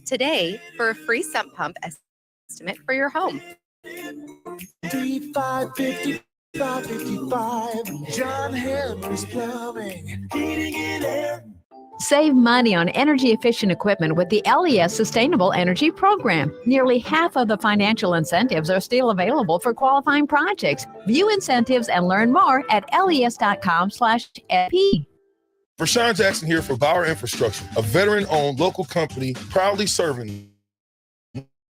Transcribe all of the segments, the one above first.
today for a free sump pump estimate for your home. 5555, John Henry's Plumbing, Heating and Air. Save money on energy-efficient equipment with the LES Sustainable Energy Program. Nearly half of the financial incentives are still available for qualifying projects. View incentives and learn more at les.com/FP. Rashawn Jackson here for Bauer Infrastructure, a veteran-owned local company proudly serving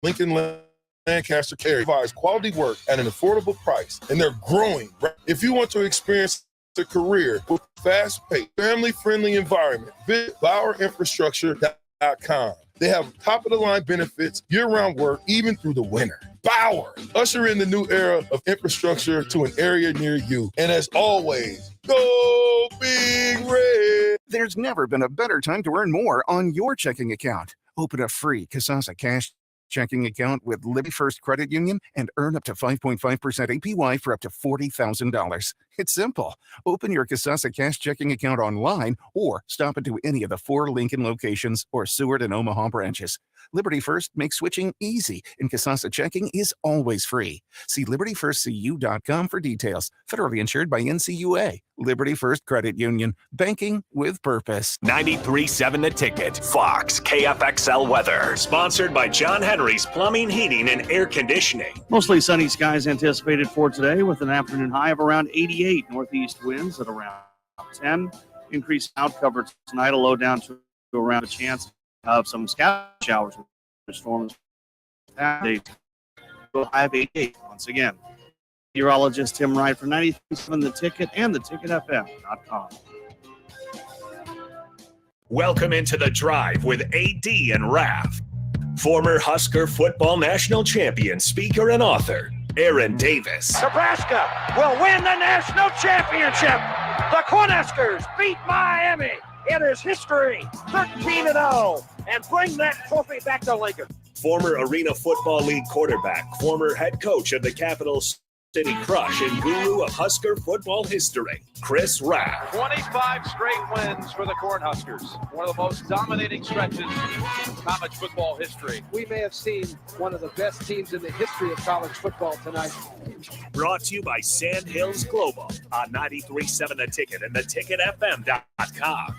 Lincoln Lancaster Cary. Provides quality work at an affordable price, and they're growing. If you want to experience a career with fast-paced, family-friendly environment, visit BauerInfrastructure.com. They have top-of-the-line benefits, year-round work, even through the winter. Bauer, usher in the new era of infrastructure to an area near you. And as always, go Big Red. There's never been a better time to earn more on your checking account. Open a free Kasasa Cash checking account with Liberty First Credit Union and earn up to 5.5% APY for up to $40,000. It's simple. Open your Kasasa Cash checking account online or stop into any of the 4 Lincoln locations or Seward and Omaha branches. Liberty First makes switching easy, and Kasasa checking is always free. See libertyfirstcu.com for details. Federally insured by NCUA. Liberty First Credit Union. Banking with purpose. 93.7 The Ticket. Fox KFXL weather. Sponsored by John Henry's Plumbing, Heating, and Air Conditioning. Mostly sunny skies anticipated for today with an afternoon high of around 88. Northeast winds at around 10. Increased cloud cover tonight. A low down to around a chance of some scattered showers with storms. High of 88 once again. Meteorologist Tim Wright for 93.7 The Ticket and theticketfm.com. Welcome into The Drive with AD and Raff. Former Husker football national champion, speaker, and author, Aaron Davis. Nebraska will win the national championship. The Cornhuskers beat Miami. It is history, 13-0, and bring that trophy back to Lincoln. Former Arena Football League quarterback, former head coach of the Capital City Crush, and guru of Husker football history, Chris Raff. 25 straight wins for the Cornhuskers. One of the most dominating stretches in college football history. We may have seen one of the best teams in the history of college football tonight. Brought to you by Sand Hills Global on 93.7 The Ticket and theticketfm.com.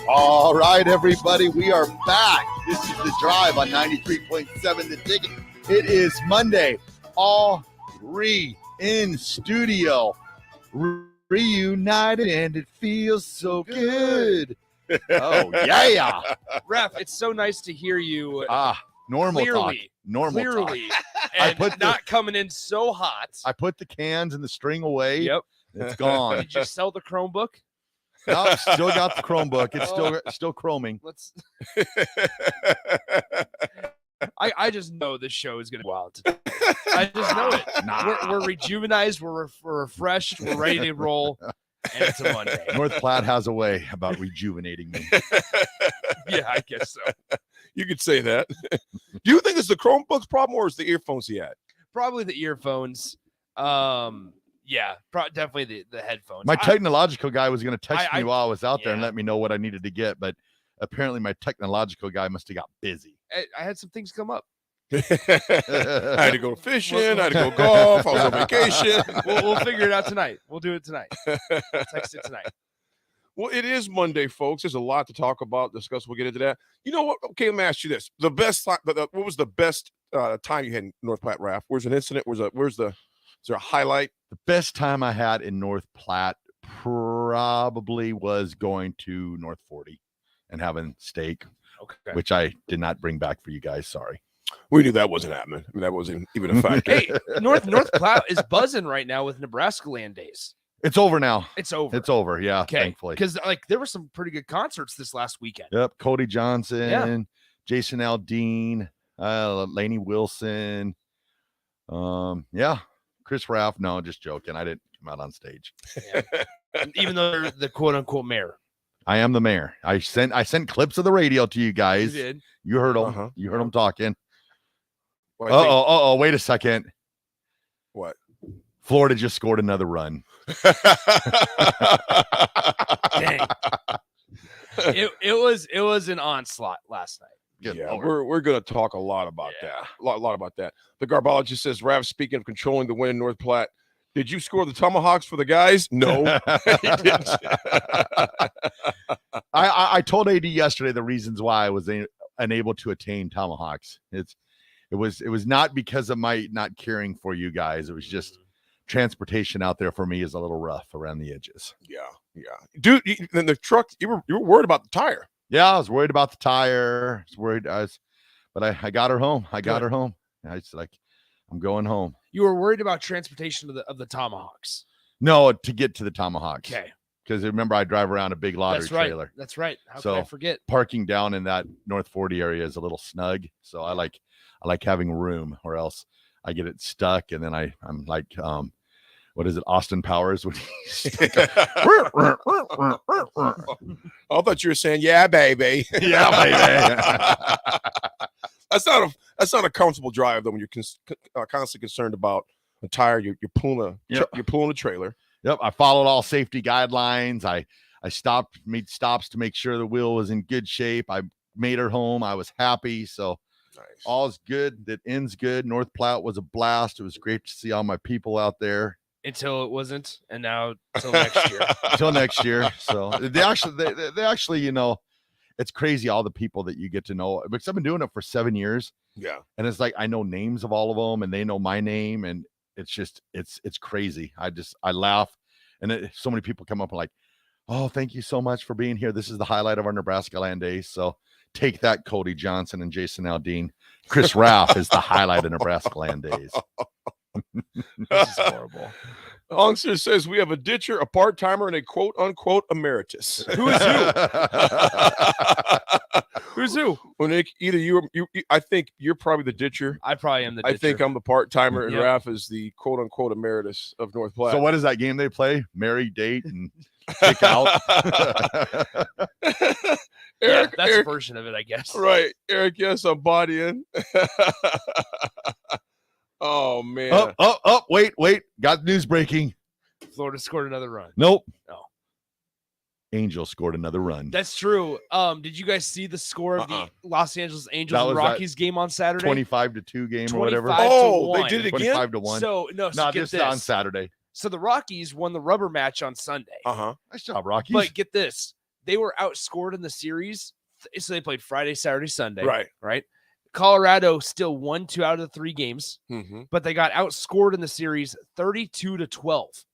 All right, everybody, we are back. This is The Drive on 93.7 The Ticket. It is Monday. All three in studio, reunited, and it feels so good. Oh, yeah. Raff, it's so nice to hear you. Normal clearly, talk. Normal clearly, talk. And not coming in so hot. I put the cans and the string away. Yep. It's gone. Did you sell the Chromebook? No, still got the Chromebook. It's still chroming. I just know this show is going to be wild today. I just know it. We're rejuvenized. We're refreshed. We're ready to roll. And it's a Monday. North Platte has a way about rejuvenating me. Yeah, I guess so. You could say that. Do you think it's the Chromebook's problem or is the earphones he had? Probably the earphones. Yeah, definitely the headphones. My technological guy was going to text me while I was out there and let me know what I needed to get, but apparently my technological guy must have got busy. I had some things come up. I had to go fishing. I had to go golf. I was on vacation. We'll figure it out tonight. We'll do it tonight. I'll text it tonight. Well, it is Monday, folks. There's a lot to talk about, discuss. We'll get into that. You know what? Okay, let me ask you this: the best time. What was the best time you had in North Platte, Raff? Where's an incident? Is there a highlight? The best time I had in North Platte probably was going to North 40 and having steak, which I did not bring back for you guys. Sorry. We knew that wasn't happening. I mean, that wasn't even a factor. Hey, North Platte is buzzing right now with Nebraska Land Days. It's over now. It's over. It's over. Yeah, okay. Thankfully. Because there were some pretty good concerts this last weekend. Yep. Cody Johnson, Jason Aldean, Lainey Wilson. Yeah. Chris Raff. No, just joking. I didn't come out on stage. Yeah. Even though they're the quote unquote mayor. I am the mayor. I sent clips of the radio to you guys. You did. You heard them. Uh-huh. You heard them talking. Well, Wait a second. What? Florida just scored another run. Dang. It was an onslaught last night. Good Yeah, Lord. we're going to talk a lot about that. A lot about that. The Garbologist says, Raff, speaking of controlling the win in North Platte, did you score the tomahawks for the guys? No, he didn't. I told AD yesterday the reasons why I was unable to attain tomahawks. It was not because of my not caring for you guys. It was just transportation out there for me is a little rough around the edges. Yeah. Dude, then the truck, you were worried about the tire. Yeah, I was worried about the tire. But I got her home. I got her home. I was like, I'm going home. You were worried about transportation of the tomahawks. No, to get to the tomahawks. Okay. Because remember, I drive around a big lottery That's right. trailer. That's right. How So could I forget? parking down in that North 40 area is a little snug. So I like having room, or else I get it stuck, and then I'm like, what is it, Austin Powers? When I thought you were saying, yeah, baby. Yeah, baby. That's not a comfortable drive though when you're constantly concerned about a tire. You're pulling a trailer. Yep, I followed all safety guidelines. I made stops to make sure the wheel was in good shape. I made her home. I was happy. So nice. All's good. That ends good. North Platte was a blast. It was great to see all my people out there. Until it wasn't, and now until next year. Until next year. So they actually, you know, it's crazy all the people that you get to know, because I've been doing it for 7 years. Yeah. And it's like I know names of all of them, and they know my name, and it's just it's crazy. I laugh, and so many people come up and like, oh, thank you so much for being here. This is the highlight of our Nebraska Land Days. So take that, Cody Johnson and Jason Aldean. Chris Raff is the highlight of Nebraska Land Days. This is horrible. Ongster says we have a ditcher, a part-timer, and a quote-unquote emeritus. Who is who? Who's who? Well, Nick, either you, I think you're probably the ditcher. I probably am the ditcher. I think I'm the part-timer, and Yep. Raff is the quote-unquote emeritus of North Platte. So what is that game they play? Marry, date, and kick out? Yeah, that's Eric, a version of it, I guess. right. Eric, yes, I'm bodying. Oh, man. Wait. Got news breaking. Florida scored another run. Nope. No. Angels scored another run. That's true. Did you guys see the score of the Los Angeles Angels That and was Rockies game on Saturday? 25-2 game or whatever. 25 to Oh, 1. they did it again? 25-1. So No, get just this. on Saturday. So the Rockies won the rubber match on Sunday. Uh-huh. Nice job, Rockies. But get this. They were outscored in the series. So they played Friday, Saturday, Sunday. Right. Colorado still won 2 out of the 3 games, Mm-hmm. but they got outscored in the series 32-12.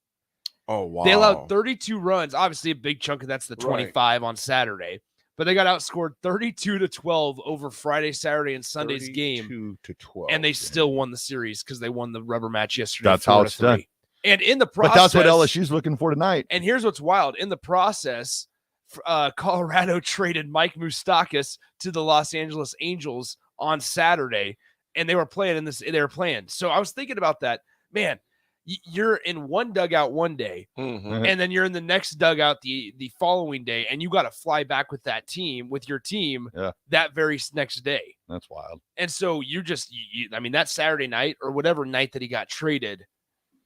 Oh, wow. They allowed 32 runs. Obviously, a big chunk of that's the 25 on Saturday. But they got outscored 32-12 over Friday, Saturday, and Sunday's game. 32-12. And they still won the series because they won the rubber match yesterday. That's how it's 4-3. done. And in the process, But that's what LSU's looking for tonight. and here's what's wild. In the process, Colorado traded Mike Moustakas to the Los Angeles Angels on Saturday, and they were playing in this. They were playing. So I was thinking about that. Man, you're in one dugout one day, Mm-hmm. and then you're in the next dugout the following day, and you got to fly back with your team that very next day. That's wild. And so you just, I mean, that Saturday night or whatever night that he got traded,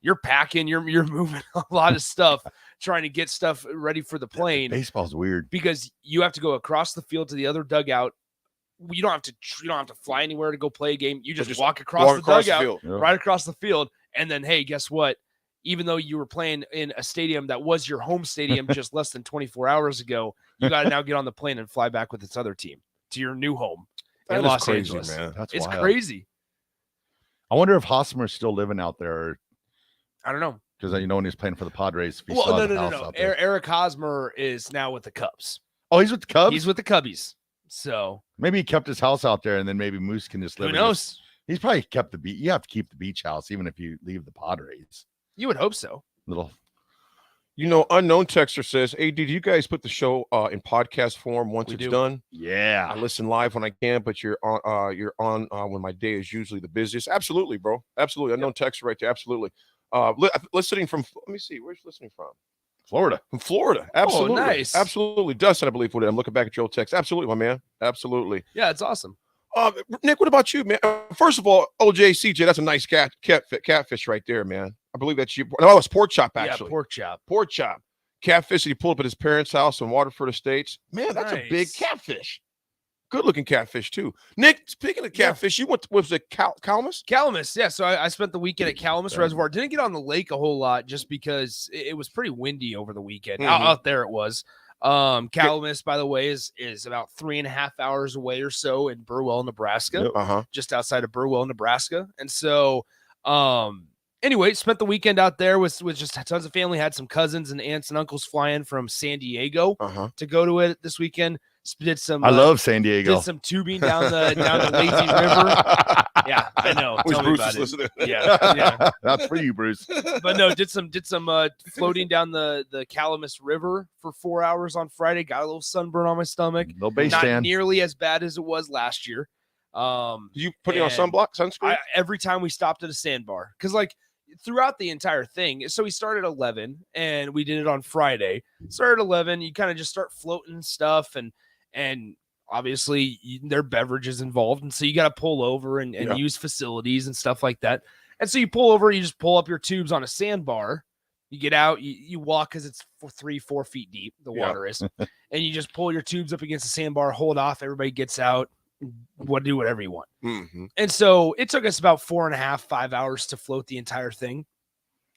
you're packing, you're moving a lot of stuff, trying to get stuff ready for the plane. Baseball's weird Because you have to go across the field to the other dugout. You don't have to fly anywhere to go play a game. You just walk across the dugout, right across the field. And then, hey, guess what? Even though you were playing in a stadium that was your home stadium just less than 24 hours ago, you got to now get on the plane and fly back with this other team to your new home in Los Angeles. Man. It's wild. crazy. I wonder if Hosmer's still living out there. I don't know. Because when he was playing for the Padres. If he Well, still has a no. house out there. Eric Hosmer is now with the Cubs. Oh, he's with the Cubs? He's with the Cubbies. So maybe he kept his house out there, and then maybe Moose can just live. Who knows? He's probably kept the beach. You have to keep the beach house, even if you leave the Padres. You would hope so. Little. You know, Unknown Texter says, hey, did you guys put the show in podcast form once it's done? Yeah. I listen live when I can, but you're on when my day is usually the busiest. Absolutely, bro. Absolutely. Unknown Texter right there. Absolutely. Listening from, let me see, where's listening from? Florida. From Florida. Absolutely. nice. Absolutely. Dustin, I believe, for that. I'm looking back at your text. Absolutely, my man. Absolutely. Yeah, it's awesome. Nick, what about you, man? First of all, OJ, CJ, that's a nice catfish right there, man. I believe that's you. No, it's pork chop, actually. Yeah, pork chop. Pork chop. Catfish that he pulled up at his parents' house in Waterford Estates. Man, that's a big catfish. Good looking catfish, too. Nick, speaking of catfish, you went to, was it Calamus? Calamus, yeah. So I spent the weekend at Calamus Reservoir. Didn't get on the lake a whole lot just because it was pretty windy over the weekend. Out there it was. Calamus, by the way, is about 3.5 hours away or so in Burwell, Nebraska, just outside of Burwell, Nebraska. And so, anyway, spent the weekend out there with just tons of family. Had some cousins and aunts and uncles flying from San Diego to go to it this weekend. Did some. I love San Diego. Did some tubing down the lazy river. Yeah, I know. Tell me about it. Yeah. That's for you, Bruce. But no, did some floating down the Calamus River for 4 hours on Friday. Got a little sunburn on my stomach. No base Not stand. nearly as bad as it was last year. Did you put it on sunscreen? Every time we stopped at a sandbar, because throughout the entire thing. So we started at 11 and we did it on Friday. Started at 11. You kind of just start floating stuff and obviously there are beverages involved. And so you got to pull over and use facilities and stuff like that. And so you pull over, you just pull up your tubes on a sandbar. You get out, you walk because it's 3-4 feet deep. The water is, and you just pull your tubes up against the sandbar, hold off. Everybody gets out. Do whatever you want. And so it took us about 4.5-5 hours to float the entire thing.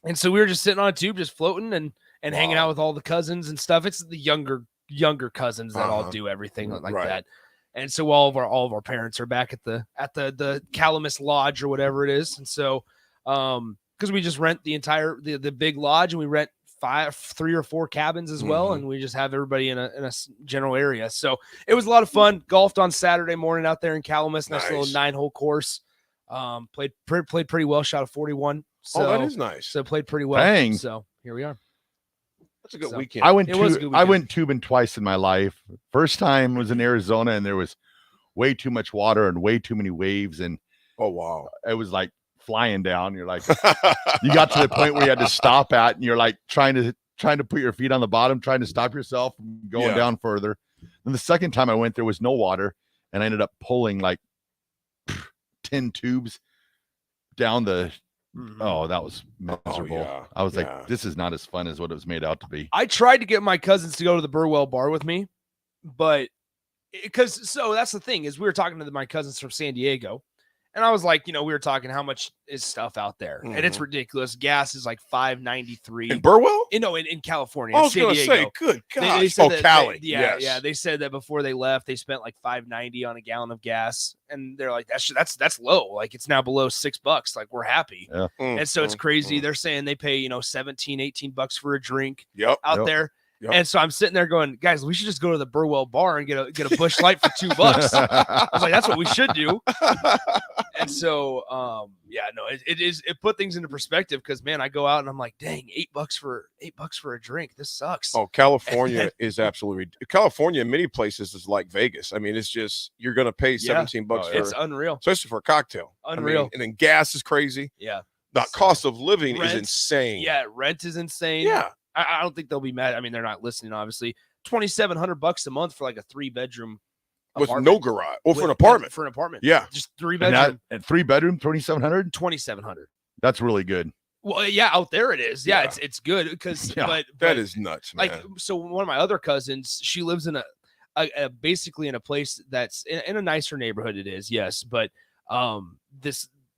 And so we were just sitting on a tube, just floating and hanging out with all the cousins and stuff. It's the younger cousins that all do everything like that. And so all of our parents are back at the Calamus Lodge or whatever it is. And so because we just rent the entire the big lodge, and we rent 3 or 4 cabins as well, and we just have everybody in a general area. So it was a lot of fun. Golfed on Saturday morning out there in Calamus. Nice little 9-hole course. Played pretty well. Shot a 41. So that is nice. So played pretty well. Dang. So here we are. That's a good weekend. I went tubing twice in my life. First time was in Arizona, and there was way too much water and way too many waves, and oh wow, it was like flying down. You're like, you got to the point where you had to stop at, and you're like trying to put your feet on the bottom, trying to stop yourself from going down further. And the second time I went, there was no water, and I ended up pulling like 10 tubes down the. Oh, that was miserable. I was like, this is not as fun as what it was made out to be. I tried to get my cousins to go to the Burwell bar with me, but so that's the thing is we were talking to my cousins from San Diego, and I was like, we were talking how much is stuff out there, and it's ridiculous. Gas is like $5.93 in Burwell. In California. I was going to say, good gosh. Cali. Yeah. They said that before they left, they spent like $5.90 on a gallon of gas, and they're like, that's low. Like it's now below $6. Like we're happy. Yeah. And so it's crazy. They're saying they pay $17-18 for a drink out there. Yep. And so I'm sitting there going, guys, we should just go to the Burwell bar and get a Busch Light for $2. I was like, that's what we should do. And so, it put things into perspective because, man, I go out and I'm like, dang, $8 for a drink. This sucks. Oh, California is absolutely California in many places is like Vegas. I mean, it's just you're going to pay $17 for it's unreal, especially for a cocktail. Unreal. I mean, and then gas is crazy. Yeah. The cost of living is insane. Yeah, rent is insane. Yeah. I don't think they'll be mad. I mean, they're not listening, obviously. $2,700 a month for like a 3-bedroom with no garage or for an apartment. For an apartment, yeah, just 3-bedroom. And 3-bedroom, $2,700. $2,700. That's really good. Well, yeah, out there it is. Yeah, it's good because but that is nuts, man. Like, so one of my other cousins, she lives in a basically in a place that's in a nicer neighborhood. It is, yes, but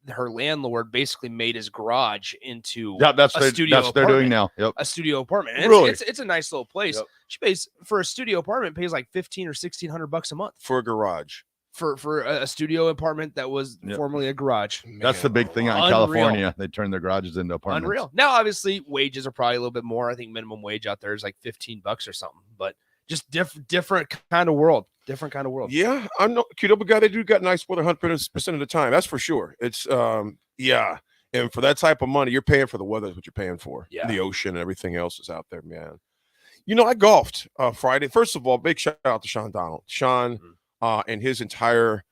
her landlord basically made his garage into that's what they're doing now. Yep. A studio apartment. And really? It's a nice little place. Yep. She pays for a studio apartment, pays like $1,500 or $1,600 a month for a garage. For a studio apartment that was formerly a garage. That's the big thing out in California. They turn their garages into apartments. Unreal. Now, obviously, wages are probably a little bit more. I think minimum wage out there is like $15 or something, but just different kind of world. Different kind of world. Yeah, I'm not Qdoba guy. They do got nice weather 100% of the time. That's for sure. It's and for that type of money, you're paying for the weather. Is what you're paying for. Yeah, the ocean and everything else is out there, man. I golfed Friday. First of all, big shout out to Sean Donald. Sean and his entire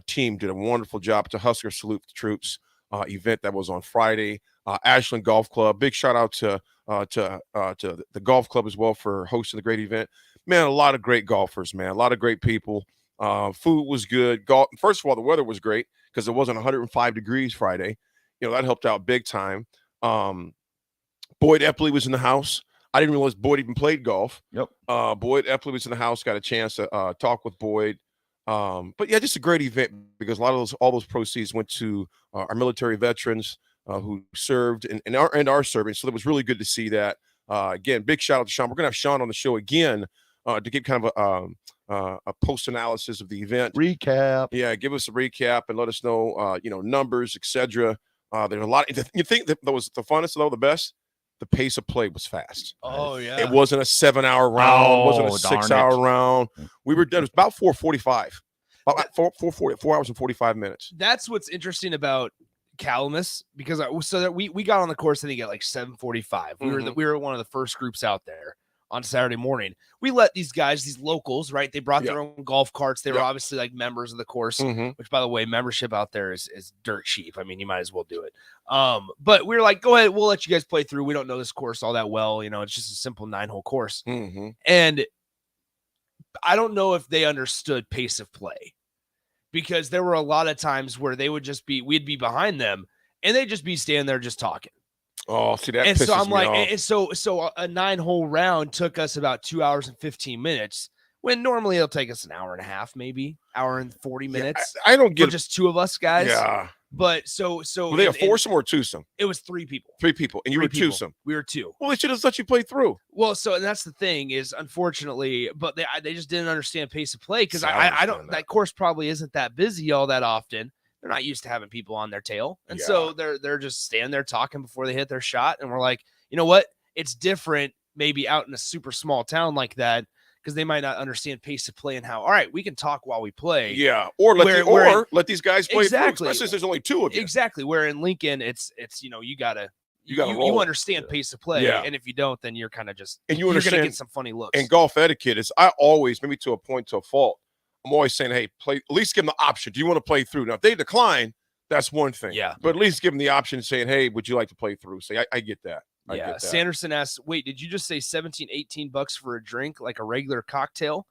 team did a wonderful job. It's a Husker Salute the Troops event that was on Friday. Ashland Golf Club. Big shout out to the golf club as well for hosting the great event. Man, a lot of great golfers, man. A lot of great people. Food was good. First of all, the weather was great because it wasn't 105 degrees Friday. That helped out big time. Boyd Epley was in the house. I didn't realize Boyd even played golf. Yep. Boyd Epley was in the house. Got a chance to talk with Boyd. But yeah, just a great event because all those proceeds went to our military veterans who served and are serving. So it was really good to see that. Again, big shout out to Sean. We're gonna have Sean on the show again to get kind of a post analysis of the event recap. Yeah, give us a recap and let us know numbers, etc. There's a lot. You think that was the funnest though, the best? The pace of play was fast. Oh yeah, it wasn't a 7-hour round. It wasn't a 6-hour round. It was about 4:45. About 4 hours and 45 minutes. That's what's interesting about Calamus because we got on the course I think at like 7:45. We were one of the first groups out there on Saturday morning. We let these guys, these locals, right? They brought their own golf carts. They were obviously like members of the course, which by the way, membership out there is dirt cheap. I mean, you might as well do it. But we were like, go ahead, we'll let you guys play through. We don't know this course all that well. It's just a simple 9-hole course. And I don't know if they understood pace of play because there were a lot of times where we'd be behind them and they'd just be standing there just talking. Oh, see that. And so I'm like, off. and so a 9-hole round took us about 2 hours and 15 minutes. When normally it'll take us an hour and a half, maybe hour and 40 minutes. I don't get just two of us guys. Yeah. But so were they a foursome or twosome? It was 3 people. 3 people, and you were twosome. We were 2. Well, they should have let you play through. Well, and that's the thing is, unfortunately, but they just didn't understand pace of play because I don't. That course probably isn't that busy all that often. They're not used to having people on their tail. And so they're just standing there talking before they hit their shot. And we're like, you know what? It's different maybe out in a super small town like that because they might not understand pace of play and how, all right, we can talk while we play. Yeah. Or let these guys play through, especially since there's only 2 of you. Exactly. Where in Lincoln, it's you understand pace of play. Yeah. And if you don't, then you're kind of just, and you're going to get some funny looks. And golf etiquette is, I always, maybe to a point, to a fault, I'm always saying, hey, play, at least give them the option. Do you want to play through? Now, if they decline, that's one thing. Yeah. But at least give them the option saying, hey, would you like to play through? Say, I get that. I get that. Sanderson asks, wait, did you just say $17-18 for a drink, like a regular cocktail?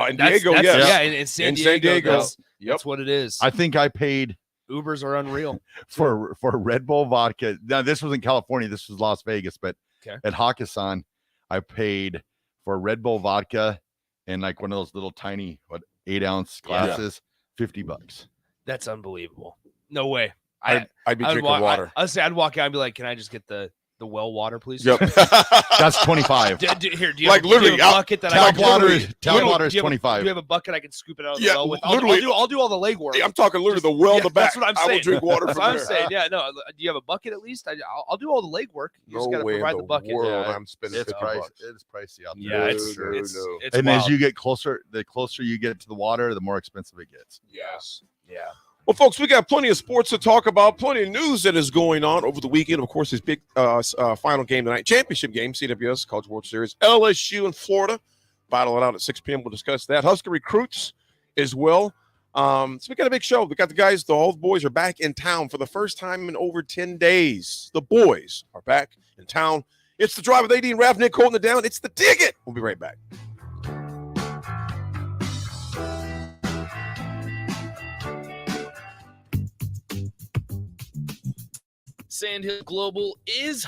In Diego, yes. Yeah, in San Diego. That's what it is. I think I paid. Ubers are unreal. for Red Bull vodka. Now, this was in California. This was Las Vegas. But at Hakkasan, I paid for Red Bull vodka and like one of those little tiny, 8-ounce glasses, $50. That's unbelievable. No way. I'd be drinking water. I'd walk out and be like, can I just get the well water, please? Yep. That's 25. Do you like have, literally, do you have a bucket that tap water is do 25. Do you have a bucket I can scoop it out of the Yeah, well with? literally. I'll do all the legwork. Hey, I'm talking literally the well in the back. That's what I'm saying. I will drink water That's from what there. I'm saying. Yeah, no. Do you have a bucket at least? I'll do all the legwork. You just got to provide the bucket. I'm spending it's $50. It's pricey out there. Yeah, it's and wild. as you get closer, the closer you get to the water, the more expensive it gets. Yes. Yeah. Well, folks, we got plenty of sports to talk about, plenty of news that is going on over the weekend. Of course, this big final game tonight, championship game, CWS College World Series, LSU in Florida. Battle it out at 6 p.m. We'll discuss that. Husker recruits as well. So we got a big show. We got the guys, all the boys are back in town for the first time in over 10 days. The boys are back in town. It's the Drive with AD and Raff, Nick holding it down. It's the Dig It. We'll be right back. Sandhill Global is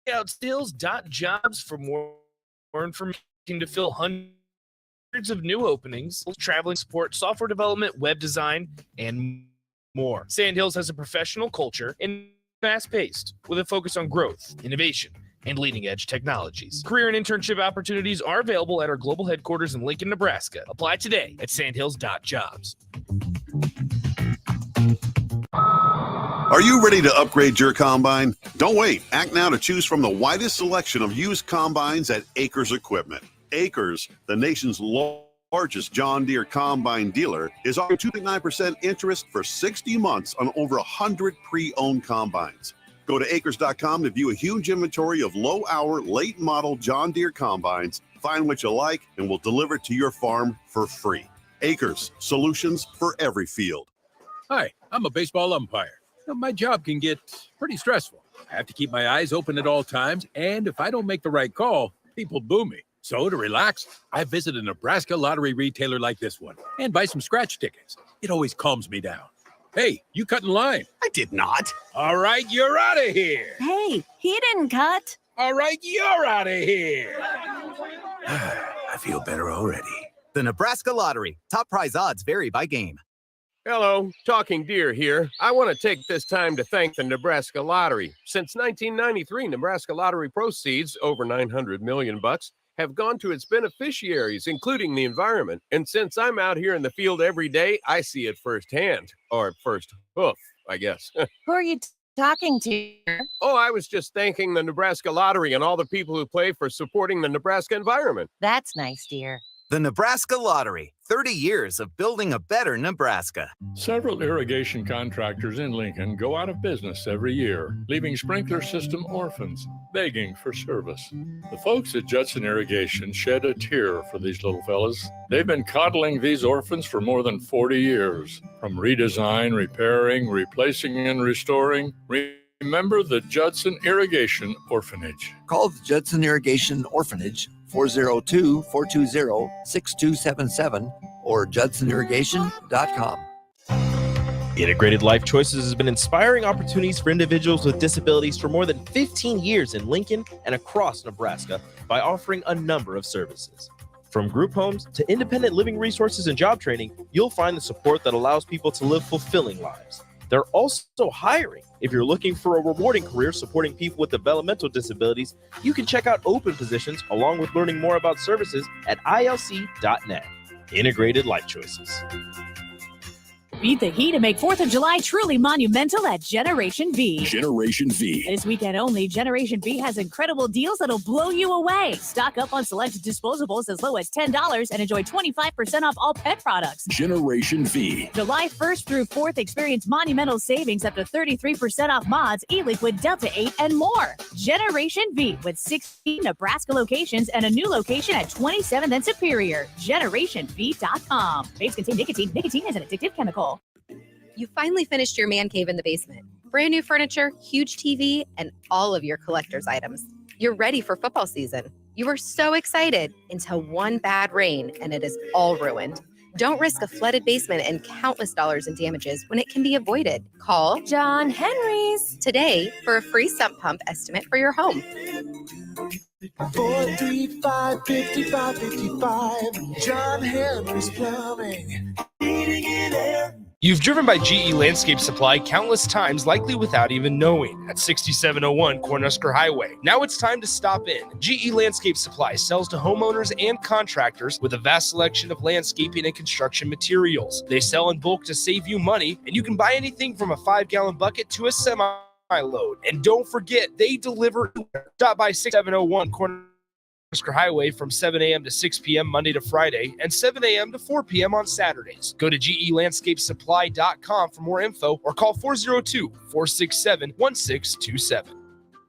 hideoutstills.jobs for more information to fill hundreds of new openings, traveling support, software development, web design, and more. Sandhills has a professional culture and fast-paced with a focus on growth, innovation, and leading-edge technologies. Career and internship opportunities are available at our global headquarters in Lincoln, Nebraska. Apply today at sandhills.jobs. Are you ready to upgrade your combine? Don't wait. Act now to choose from the widest selection of used combines at Acres Equipment. Acres, the nation's largest John Deere combine dealer, is offering 2.9% interest for 60 months on over 100 pre-owned combines. Go to acres.com to view a huge inventory of low-hour, late-model John Deere combines. Find what you like, and we'll deliver it to your farm for free. Acres, solutions for every field. Hi, I'm a baseball umpire. My job can get pretty stressful. I have to keep my eyes open at all times, and if I don't make the right call, people boo me. So to relax, I visit a Nebraska lottery retailer like this one and buy some scratch tickets. It always calms me down. Hey, you cut in line. I did not. All right, you're out of here. Hey, he didn't cut. All right, you're out of here. I feel better already. The Nebraska Lottery. Top prize odds vary by game. Hello, Talking Deer here. I want to take this time to thank the Nebraska Lottery. Since 1993, Nebraska Lottery proceeds, over $900 million, have gone to its beneficiaries, including the environment. And since I'm out here in the field every day, I see it firsthand, or first hoof, I guess. Who are you talking to? Oh, I was just thanking the Nebraska Lottery and all the people who play for supporting the Nebraska environment. That's nice, dear. The Nebraska Lottery. 30 years of building a better Nebraska. Several irrigation contractors in Lincoln go out of business every year, leaving sprinkler system orphans, begging for service. The folks at Judson Irrigation shed a tear for these little fellas. They've been coddling these orphans for more than 40 years. From redesign, repairing, replacing, and restoring, remember the Judson Irrigation Orphanage. Call the Judson Irrigation Orphanage 402-420-6277 or judsonirrigation.com. Integrated Life Choices has been inspiring opportunities for individuals with disabilities for more than 15 years in Lincoln and across Nebraska by offering a number of services. From group homes to independent living resources and job training, you'll find the support that allows people to live fulfilling lives. They're also hiring. If you're looking for a rewarding career supporting people with developmental disabilities, you can check out open positions along with learning more about services at ilc.net. Integrated Life Choices. Beat the heat and make 4th of July truly monumental at Generation V. Generation V. This weekend only, Generation V has incredible deals that'll blow you away. Stock up on selected disposables as low as $10 and enjoy 25% off all pet products. Generation V. July 1st through 4th, experience monumental savings up to 33% off mods, e-liquid, Delta 8, and more. Generation V with 16 Nebraska locations and a new location at 27th and Superior. GenerationV.com. Vapes contain nicotine. Nicotine is an addictive chemical. You finally finished your man cave in the basement. Brand new furniture, huge TV, and all of your collector's items. You're ready for football season. You were so excited until one bad rain and it is all ruined. Don't risk a flooded basement and countless dollars in damages when it can be avoided. Call John Henry's today for a free sump pump estimate for your home. 435-5555. John Henry's Plumbing. Heating and air. You've driven by GE Landscape Supply countless times, likely without even knowing, at 6701 Cornhusker Highway. Now it's time to stop in. GE Landscape Supply sells to homeowners and contractors with a vast selection of landscaping and construction materials. They sell in bulk to save you money, and you can buy anything from a 5-gallon bucket to a semi-load. And don't forget, they deliver. Stop by 6701 Cornhusker Highway from 7 a.m. to 6 p.m. Monday to Friday and 7 a.m. to 4 p.m. on Saturdays. Go to GELandscapeSupply.com for more info or call 402-467-1627.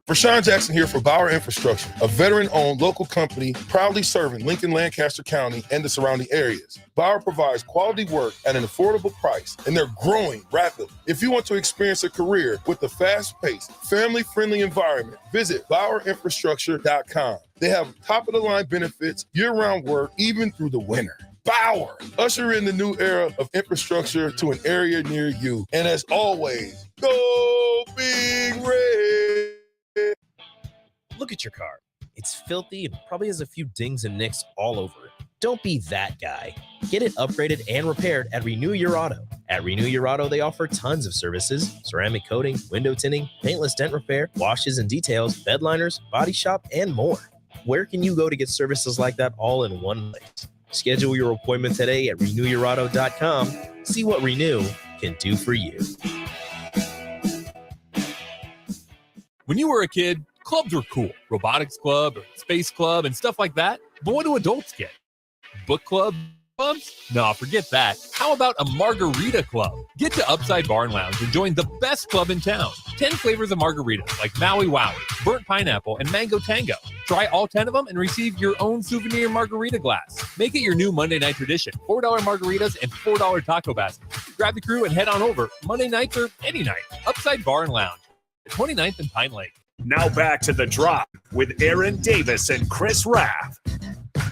Rashawn Jackson here for Bauer Infrastructure, a veteran-owned local company proudly serving Lincoln, Lancaster County, and the surrounding areas. Bauer provides quality work at an affordable price, and they're growing rapidly. If you want to experience a career with a fast-paced, family-friendly environment, visit BauerInfrastructure.com. They have top-of-the-line benefits, year-round work, even through the winter. Bauer, usher in the new era of infrastructure to an area near you. And as always, go Big Red! Look at your car. It's filthy and probably has a few dings and nicks all over it. Don't be that guy. Get it upgraded and repaired at Renew Your Auto. At Renew Your Auto, they offer tons of services: ceramic coating, window tinting, paintless dent repair, washes and details, bed liners, body shop, and more. Where can you go to get services like that all in one place? Schedule your appointment today at renewyourauto.com. See what Renew can do for you. When you were a kid, clubs were cool. Robotics club or space club and stuff like that. But what do adults get? Book clubs? No, forget that. How about a margarita club? Get to Upside Bar and Lounge and join the best club in town. 10 flavors of margaritas like Maui Wowie, burnt pineapple, and mango tango. Try all 10 of them and receive your own souvenir margarita glass. Make it your new Monday night tradition. $4 margaritas and $4 taco baskets. Grab the crew and head on over Monday nights or any night. Upside Bar and Lounge. 29th and Pine Lake. Now back to The Drive with Aaron Davis and Chris Raff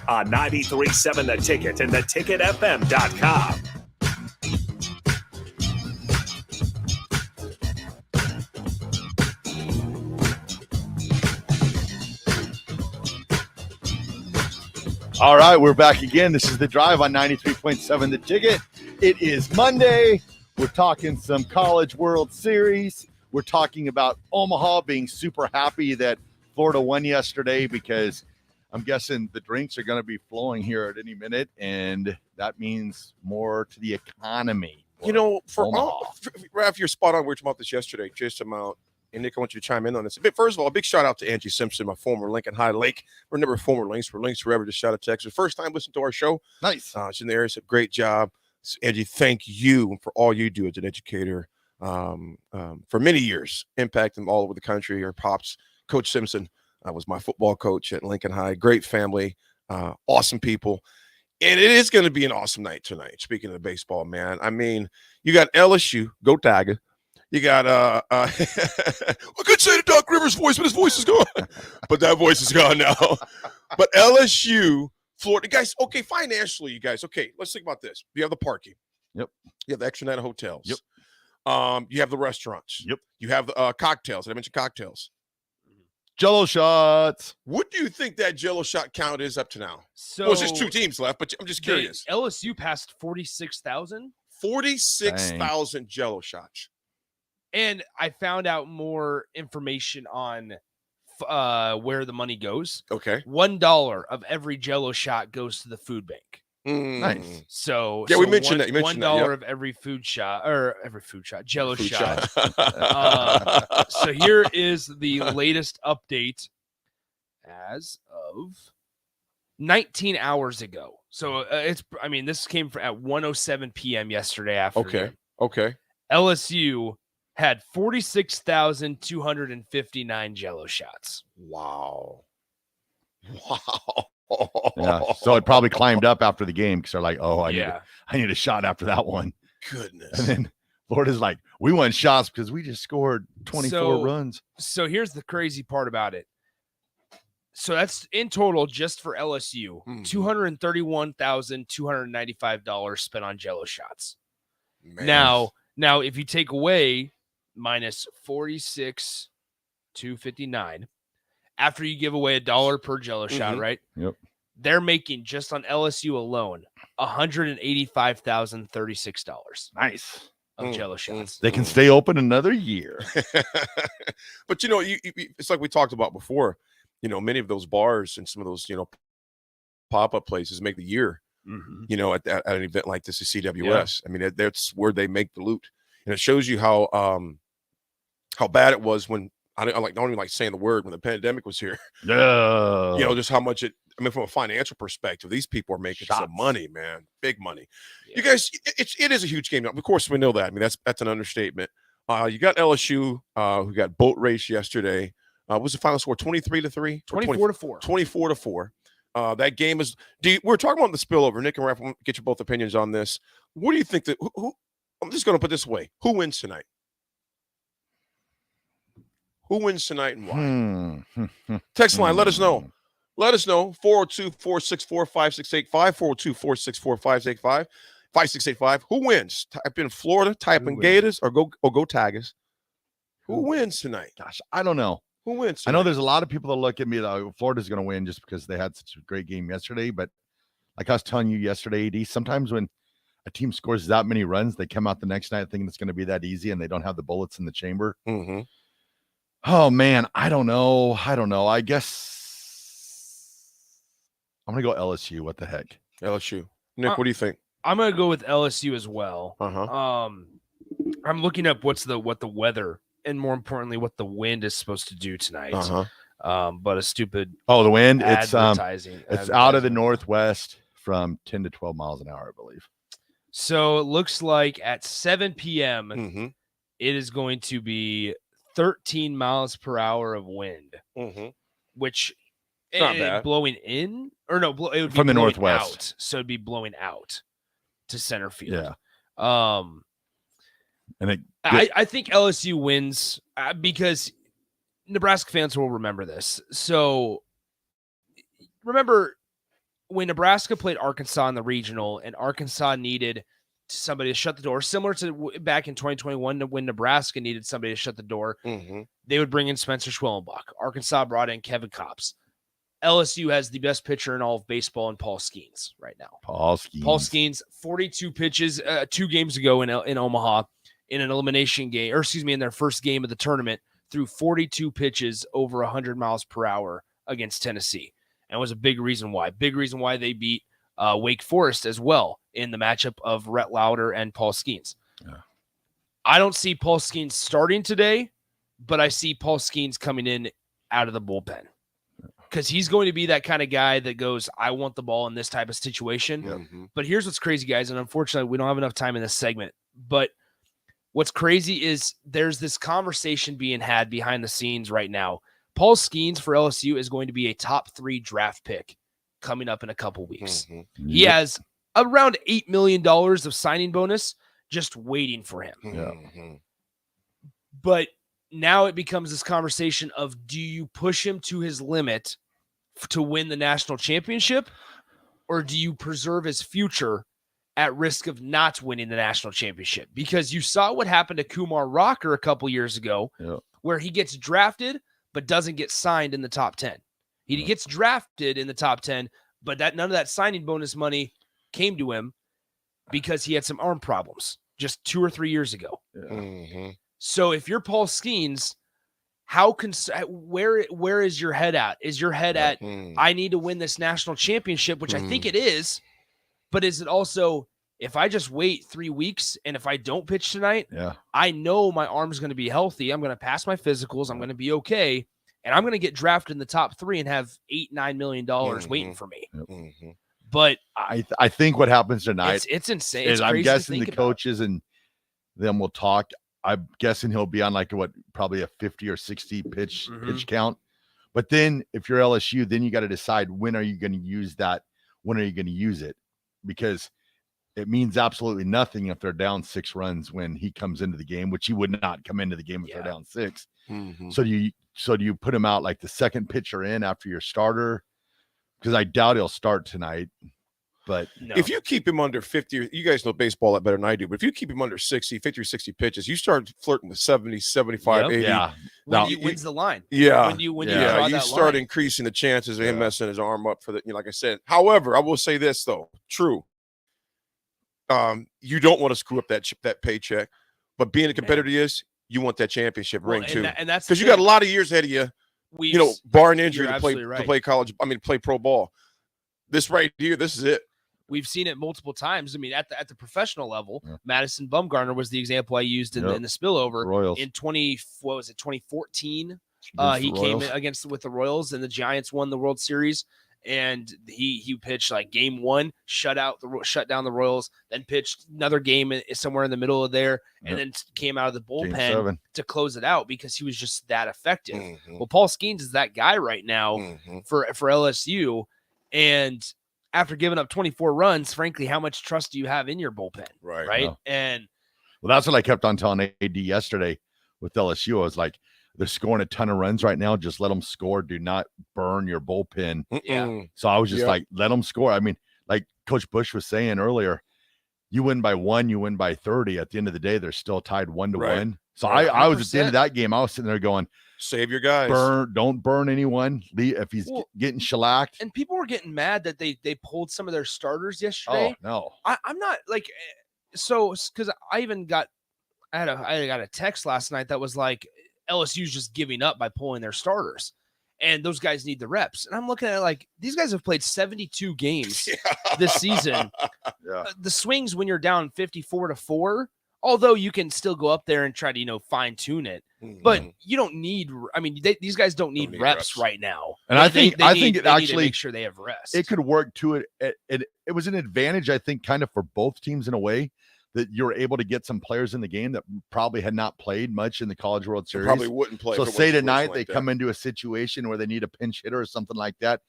on 93.7 The Ticket and theticketfm.com. All right, we're back again. This is The Drive on 93.7 The Ticket. It is Monday. We're talking some College World Series. We're talking about Omaha being super happy that Florida won yesterday because I'm guessing the drinks are going to be flowing here at any minute, and that means more to the economy. You know, Raff, you're spot on. We were talking about this yesterday, just about. And Nick, I want you to chime in on this. But first of all, a big shout out to Angie Simpson, my former Lincoln High Lake. We're never former Links. We're Links forever. Just shout out to Texas. First time listening to our show. Nice. She's in the area. It's a great job. So, Angie, thank you for all you do as an educator for many years, impacting all over the country. Our pops, Coach Simpson, was my football coach at Lincoln High. Great family, awesome people. And it is going to be an awesome night tonight. Speaking of baseball, man. I mean, you got LSU, go Tiger. You got I could say the Doc Rivers voice, but his voice is gone. But that voice is gone now. But LSU, Florida, guys. Okay, financially, you guys. Okay, let's think about this. You have the parking. Yep. You have the extra night of hotels. Yep. You have the restaurants. Yep. You have the cocktails. Did I mention cocktails? Jello shots. What do you think that Jello shot count is up to now? So well, it's just 2 teams left, but I'm just curious. LSU passed 46,000. 46,000 Jello shots. And I found out more information on where the money goes. Okay. $1 of every Jello shot goes to the food bank. Nice. So yeah, we mentioned that. You mentioned $1 that, of every food shot or every food shot, Jello Food shot. shot. So here is the latest update as of 19 hours ago. So this came at 1:07 p.m. yesterday afternoon. Okay. LSU had 46,259 Jello shots. Wow. Yeah. So it probably climbed up after the game because they're like, oh, I need a shot after that one. Goodness. And then Florida's like, we won shots because we just scored 24 runs. So here's the crazy part about it. So that's in total just for LSU, $231,295 spent on Jello shots. Man. Now, if you take away minus 46,259, after you give away $1 per Jello shot, right? Yep. They're making just on LSU alone $185,036. Nice. Of Jello shots. They can stay open another year. But it's like we talked about before. Many of those bars and some of those pop-up places make the year. At an event like this, at CWS. Yeah. I mean, that's where they make the loot, and it shows you how bad it was when I don't even like saying the word when the pandemic was here. Yeah. Just how much from a financial perspective, these people are making some money, man, big money. Yeah. You guys, it is a huge game. Of course, we know that. I mean, that's an understatement. You got LSU, who got boat race yesterday. What was the final score? 23-3, 24-4, 24-4. That game is. We're talking about the spillover. Nick and Raff, we'll get your both opinions on this. What do you think that? Who I'm just going to put it this way: who wins tonight? Who wins tonight and why? Text line. Let us know. Let us know. 402-464-5685. 402-464-5685. 5685. Who wins? Type in Florida. Type in Gators or go Tigers. Who wins tonight? Gosh, I don't know. Who wins tonight? I know there's a lot of people that look at me like Florida's going to win just because they had such a great game yesterday. But like I was telling you yesterday, AD, sometimes when a team scores that many runs, they come out the next night thinking it's going to be that easy and they don't have the bullets in the chamber. Mm-hmm. Oh, man, I don't know. I guess I'm going to go LSU. What the heck? LSU. Nick, what do you think? I'm going to go with LSU as well. Uh-huh. I'm looking up what the weather and more importantly what the wind is supposed to do tonight. But a stupid the wind advertising. It's out of the northwest from 10 to 12 miles an hour, I believe. So it looks like at 7 p.m. It is going to be 13 miles per hour of wind, which not bad. Blowing in or no, it would be from the blowing northwest. Out, so it'd be blowing out to center field. Yeah. And I think LSU wins because Nebraska fans will remember this. So remember when Nebraska played Arkansas in the regional and Arkansas needed somebody to shut the door, similar to back in 2021 when Nebraska needed somebody to shut the door, they would bring in Spencer Schwellenbach. Arkansas brought in Kevin Kopps. LSU has the best pitcher in all of baseball in Paul Skeens right now. Paul Skeens, 42 pitches 2 games ago in Omaha in an elimination game, or excuse me, in their first game of the tournament, threw 42 pitches over 100 miles per hour against Tennessee. And was a big reason why. Big reason why they beat Wake Forest as well in the matchup of Rhett Lauder and Paul Skeens. Yeah. I don't see Paul Skeens starting today, but I see Paul Skeens coming in out of the bullpen. Because he's going to be that kind of guy that goes, I want the ball in this type of situation. But here's what's crazy, guys, and unfortunately, we don't have enough time in this segment. But what's crazy is there's this conversation being had behind the scenes right now. Paul Skeens for LSU is going to be a top 3 draft pick coming up in a couple weeks. He has around $8 million of signing bonus just waiting for him. But now it becomes this conversation of, do you push him to his limit to win the national championship, or do you preserve his future at risk of not winning the national championship? Because you saw what happened to Kumar Rocker a couple years ago, where he gets drafted but doesn't get signed in the top 10. He gets drafted in the top 10, but none of that signing bonus money came to him because he had some arm problems just 2 or 3 years ago. So if you're Paul Skeens, where is your head at? Is your head at, I need to win this national championship, which I think it is, but is it also, if I just wait 3 weeks and if I don't pitch tonight, I know my arm's going to be healthy. I'm going to pass my physicals. I'm going to be okay. And I'm going to get drafted in the top 3 and have $8-9 million waiting for me. But I think what happens tonight, it's insane. It's I'm crazy guessing to the think coaches and them will talk. I'm guessing he'll be on probably a 50 or 60 pitch count. But then if you're LSU, then you got to decide, when are you going to use that? When are you going to use it? Because it means absolutely nothing if they're down 6 runs when he comes into the game, which he would not come into the game if they're down 6. So do you put him out like the second pitcher in after your starter? Because I doubt he'll start tonight. But if you keep him under 50, you guys know baseball that better than I do, but if you keep him under 50 or 60 pitches, you start flirting with 70, 75, 80. Yeah. When he wins the line. Yeah. When you draw you that start line. increasing the chances of him messing his arm up for the, like I said. However, I will say this though, true. You don't want to screw up that paycheck, but being a competitor is, you want that championship ring too. And that's because you got a lot of years ahead of you. Barring injury to play college. Play pro ball. This right here, this is it. We've seen it multiple times. I mean, at the professional level, Madison Bumgarner was the example I used in the spillover. Royals. In 2014. He came in with the Royals, and the Giants won the World Series. And he pitched like game 1, shut down the Royals, then pitched another game somewhere in the middle of there, and then came out of the bullpen to close it out because he was just that effective. Well, Paul Skeens is that guy right now for LSU, and after giving up 24 runs, frankly, how much trust do you have in your bullpen? Right. No. And that's what I kept on telling AD yesterday with LSU. I was like, they're scoring a ton of runs right now. Just let them score. Do not burn your bullpen. So I was just like, let them score. I mean, like Coach Bush was saying earlier, you win by 1, you win by 30. At the end of the day, they're still tied 1-1. So I was at the end of that game. I was sitting there going, save your guys. Don't burn anyone. If he's getting shellacked. And people were getting mad that they pulled some of their starters yesterday. Oh no, I'm not like, so because I got a text last night that was like, LSU's just giving up by pulling their starters, and those guys need the reps. And I'm looking at it like, these guys have played 72 games this season. The swings when you're down 54-4, although you can still go up there and try to, fine tune it, but you don't need, these guys don't need reps right now. And I think it actually make sure they have rest. It could work to it. It was an advantage, I think, kind of for both teams in a way, that you're able to get some players in the game that probably had not played much in the College World Series. Probably wouldn't play. So say tonight they come into a situation where they need a pinch hitter or something like that.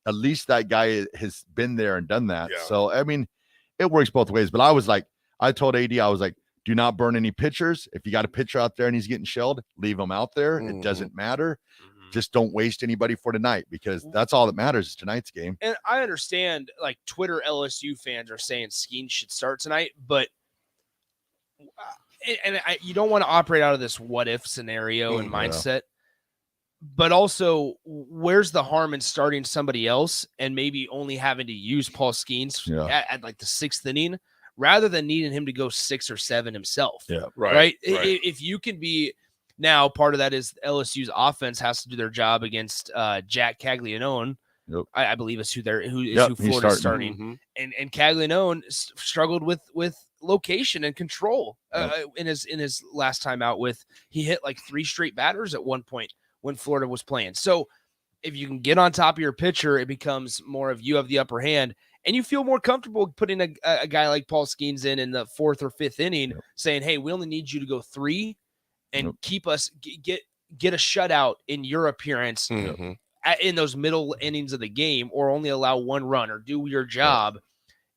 At least that guy has been there and done that. So, it works both ways. But I was like, I told AD, I was like, Do not burn any pitchers. If you got a pitcher out there and he's getting shelled, leave him out there. It doesn't matter. Just don't waste anybody for tonight, because that's all that matters is tonight's game. And I understand, like, Twitter LSU fans are saying Skeens should start tonight, but you don't want to operate out of this what if scenario and mindset. But also, where's the harm in starting somebody else and maybe only having to use Paul Skeens at like the 6th inning, rather than needing him to go 6 or 7 himself? Yeah, right. If you can be. Now, part of that is LSU's offense has to do their job against Jack Caglianone. I believe is who Florida's starting. And Caglianone struggled with location and control in his last time out. He hit like 3 straight batters at one point when Florida was playing. So if you can get on top of your pitcher, it becomes more of you have the upper hand, and you feel more comfortable putting a guy like Paul Skeens in the 4th or 5th inning, saying, "Hey, we only need you to go 3." And keep us get a shutout in your appearance in those middle innings of the game, or only allow 1 run, or do your job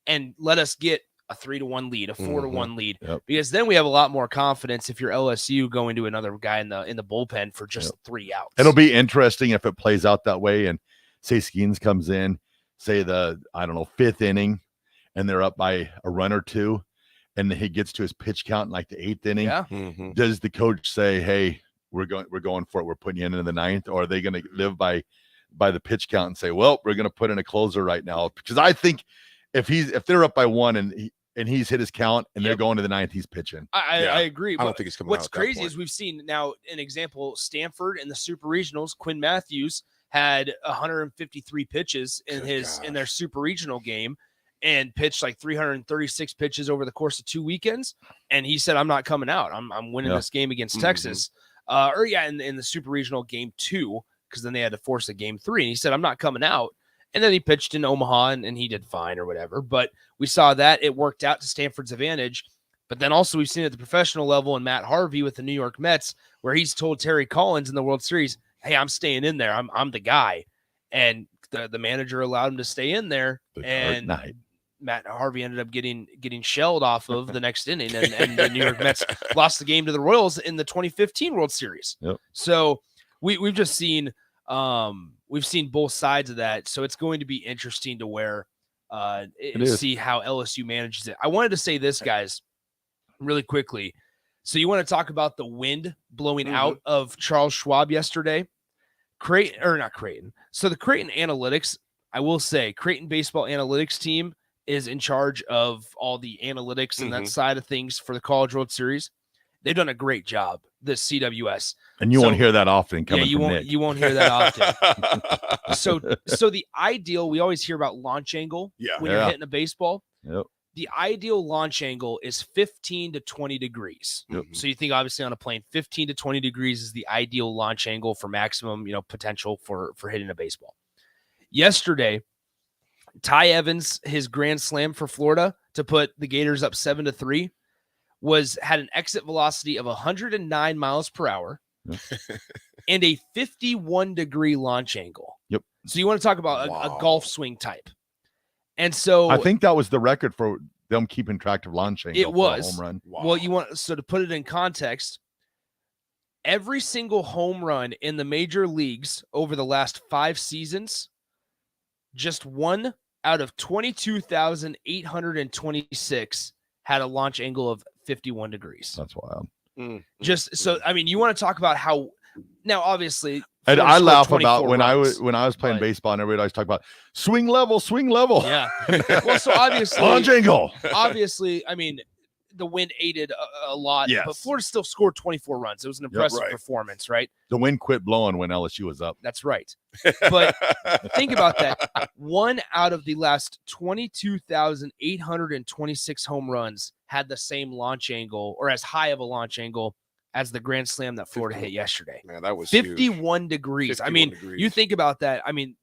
and let us get a 3-1 lead, a 4-1 lead, because then we have a lot more confidence if you're LSU going to another guy in the bullpen for just 3 outs. It'll be interesting if it plays out that way, and say Skeens comes in, say the 5th inning, and they're up by a run or 2. And he gets to his pitch count in like the 8th inning. Does the coach say, "Hey, we're going for it. We're putting you into the 9th," or are they going to live by the pitch count and say, "Well, we're going to put in a closer right now"? Because I think if they're up by 1 and he's hit his count and they're going to the 9th, he's pitching. I agree. I don't think it's coming. What's crazy is we've seen now an example. Stanford in the Super Regionals, Quinn Matthews had 153 pitches in their Super Regional game, and pitched like 336 pitches over the course of 2 weekends. And he said, "I'm not coming out. I'm winning this game against Texas." In the Super Regional game 2, because then they had to force a game 3. And he said, "I'm not coming out." And then he pitched in Omaha and he did fine or whatever. But we saw that it worked out to Stanford's advantage. But then also we've seen at the professional level in Matt Harvey with the New York Mets, where he's told Terry Collins in the World Series, "Hey, I'm staying in there. I'm the guy." And the manager allowed him to stay in there. And Matt Harvey ended up getting shelled off of the next inning, and the New York Mets lost the game to the Royals in the 2015 World Series. So we've just seen both sides of that. So it's going to be interesting to see how LSU manages it. I wanted to say this, guys, really quickly. So you want to talk about the wind blowing out of Charles Schwab yesterday? Not Creighton. So the Creighton Analytics, I will say, Creighton Baseball Analytics team is in charge of all the analytics and that side of things for the College World Series. They've done a great job, the CWS. And you won't hear that often coming from Nick. You won't hear that often. So the ideal, we always hear about launch angle when you're hitting a baseball. The ideal launch angle is 15 to 20 degrees. So you think obviously on a plane, 15 to 20 degrees is the ideal launch angle for maximum, potential for hitting a baseball. Yesterday, Ty Evans, his grand slam for Florida to put the Gators up 7-3, had an exit velocity of 109 miles per hour and a 51-degree launch angle. So you want to talk about a golf swing type. And so I think that was the record for them keeping track of launch angle. It was a home run. Well, to put it in context, every single home run in the major leagues over the last 5 seasons, just 1 out of 22,826 had a launch angle of 51 degrees. That's wild. Just so, I mean, you want to talk about how now, obviously, and I laugh about when I was playing baseball and everybody always talk about swing level. Yeah. Well, so obviously, launch angle. Obviously, I mean, the wind aided a lot, but Florida still scored 24 runs. It was an impressive performance, right? The wind quit blowing when LSU was up. That's right. But think about that. 1 out of the last 22,826 home runs had the same launch angle or as high of a launch angle as the grand slam that Florida hit yesterday. Man, that was 51 degrees. 51 I mean, degrees. you think about that. I mean,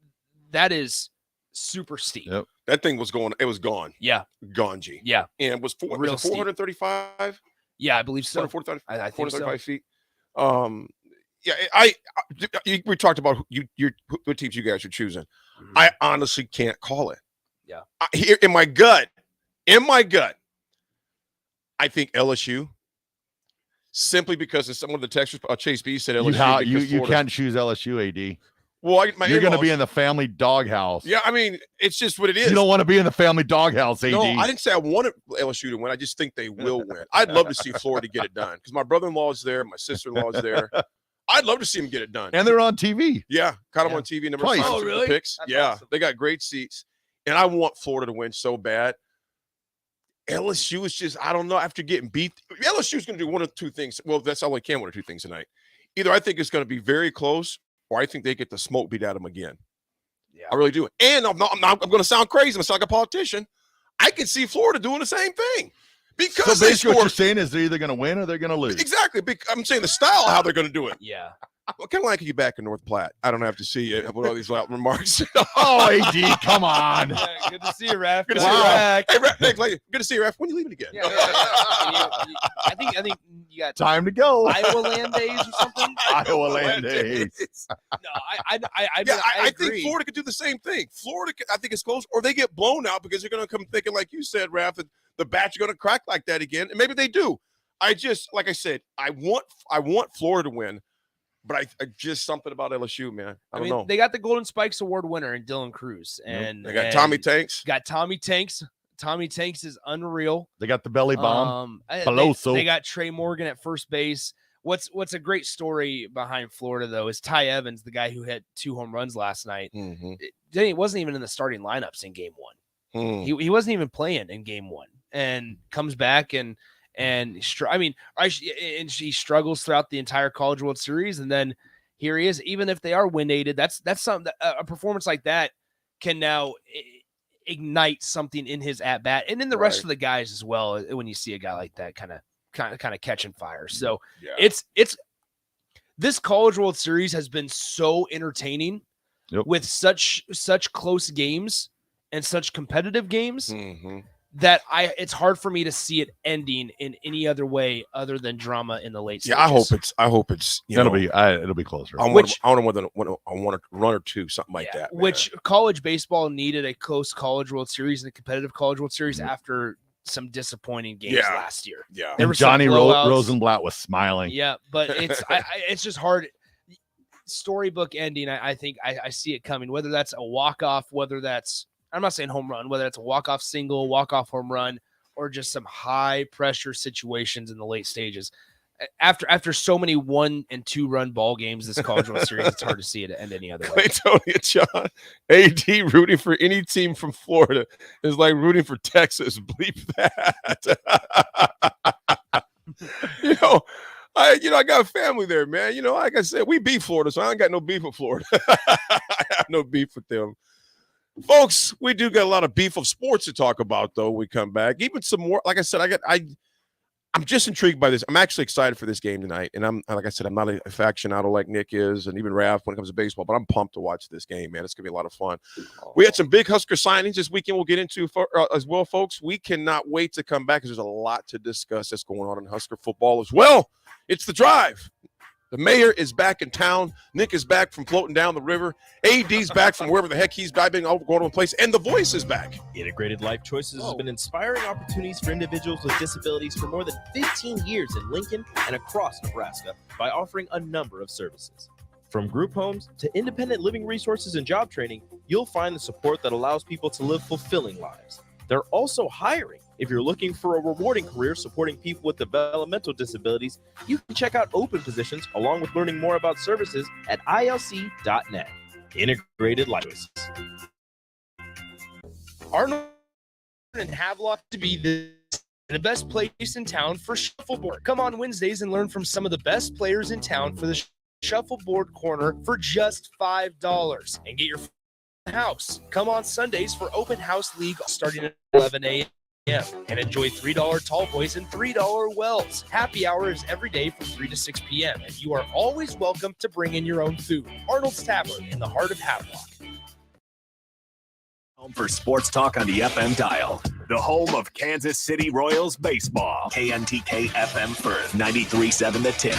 that is super steep. That thing was going. It was gone. Yeah. Gone, G. Yeah. And was 435? Yeah, I believe so. 435, I think so. 435 feet. We talked about what teams you guys are choosing. I honestly can't call it. Yeah. Here in my gut, I think LSU simply because of some of the textures. Chase B said You, LSU. you can't choose LSU, AD. Well, you're going to be in the family doghouse. Yeah, I mean, it's just what it is. You don't want to be in the family doghouse, AD. No, I didn't say I wanted LSU to win. I just think they will win. I'd love to see Florida get it done because my brother-in-law is there, my sister-in-law is there. I'd love to see them get it done. And they're on TV. Yeah, caught them on TV. Number 5. Oh, really? Picks. That's yeah, awesome. they got great seats, and I want Florida to win so bad. LSU is just, I don't know. After getting beat, LSU is going to do one of two things. Well, that's all they can. One or two things tonight. Either I think it's going to be very close, or I think they get the smoke beat out of them again. Yeah, I really do. And I'm going to sound crazy. I'm going to sound like a politician. I can see Florida doing the same thing. Because so basically what you're saying is they're either going to win or they're going to lose. Exactly. I'm saying the style of how they're going to do it. Yeah. Well, kind of like you back in North Platte. I don't have to see you with all these loud remarks. Oh, AD, come on. Yeah, good to see you, Raff. Good to see you, Raff. Hey, Raff, good to see you, Raff. When are you leaving again? Yeah, I think you got time to go. Iowa Land Days or something. Iowa Land Days. No, I think Florida could do the same thing. Florida, I think it's close, or they get blown out because they're going to come thinking, like you said, Raff, that the bats are going to crack like that again, and maybe they do. Like I said, I want Florida to win. But I just something about LSU, man. I don't know. They got the Golden Spikes Award winner in Dylan Cruz, and they got Tommy Tanks. Got Tommy Tanks. Tommy Tanks is unreal. They got the belly bomb. Peloso. They got Trey Morgan at first base. What's a great story behind Florida though is Ty Evans, the guy who hit 2 home runs last night. Mm-hmm. He wasn't even in the starting lineups in Game 1. He wasn't even playing in Game 1, and comes back and she struggles throughout the entire College World Series, and then here he is. Even if they are win-aided, that's something. A performance like that can now ignite something in his at bat and in the rest of the guys as well. When you see a guy like that, kind of catching fire. So it's this College World Series has been so entertaining with such close games and such competitive games. Mm-hmm. That it's hard for me to see it ending in any other way other than drama in the late stages. Yeah, I hope it's it'll be closer. I want a run or two, something like that. Man. Which college baseball needed a close College World Series and a competitive College World Series after some disappointing games last year. Yeah, there and Johnny Rosenblatt was smiling. Yeah, but it's just hard. Storybook ending. I think I see it coming. Whether that's a walk-off, whether that's I'm not saying home run, whether it's a walk-off single, walk-off home run, or just some high-pressure situations in the late stages. After so many 1- and 2-run ball games this College World Series, it's hard to see it end any other way. Claytonia John, AD rooting for any team from Florida is like rooting for Texas. Bleep that. I got a family there, man. Like I said, we beat Florida, so I ain't got no beef with Florida. I have no beef with them. Folks, we do get a lot of beef of sports to talk about, though, when we come back. Even some more, like I said, I'm just intrigued by this. I'm actually excited for this game tonight. And I'm not a aficionado like Nick is, and even Raff when it comes to baseball, but I'm pumped to watch this game, man. It's going to be a lot of fun. We had some big Husker signings this weekend we'll get into as well, folks. We cannot wait to come back because there's a lot to discuss that's going on in Husker football as well. It's The Drive. The mayor is back in town. Nick is back from floating down the river. AD's back from wherever the heck he's diving all going to a place. And The Voice is back. Integrated Life Choices has been inspiring opportunities for individuals with disabilities for more than 15 years in Lincoln and across Nebraska by offering a number of services. From group homes to independent living resources and job training, you'll find the support that allows people to live fulfilling lives. They're also hiring. If you're looking for a rewarding career supporting people with developmental disabilities, you can check out open positions along with learning more about services at ilc.net. Integrated Life Choices. Arnold and Havelock to be the best place in town for shuffleboard. Come on Wednesdays and learn from some of the best players in town for the shuffleboard corner for just $5 and get your house. Come on Sundays for open house league starting at 11 a.m. and enjoy $3 tall boys and $3 wells. Happy hour is every day from 3 to 6 p.m. and you are always welcome to bring in your own food. Arnold's Tavern in the heart of Havelock. Home for sports talk on the FM dial. The home of Kansas City Royals baseball. KNTK FM Firth, 93.7 The Tip.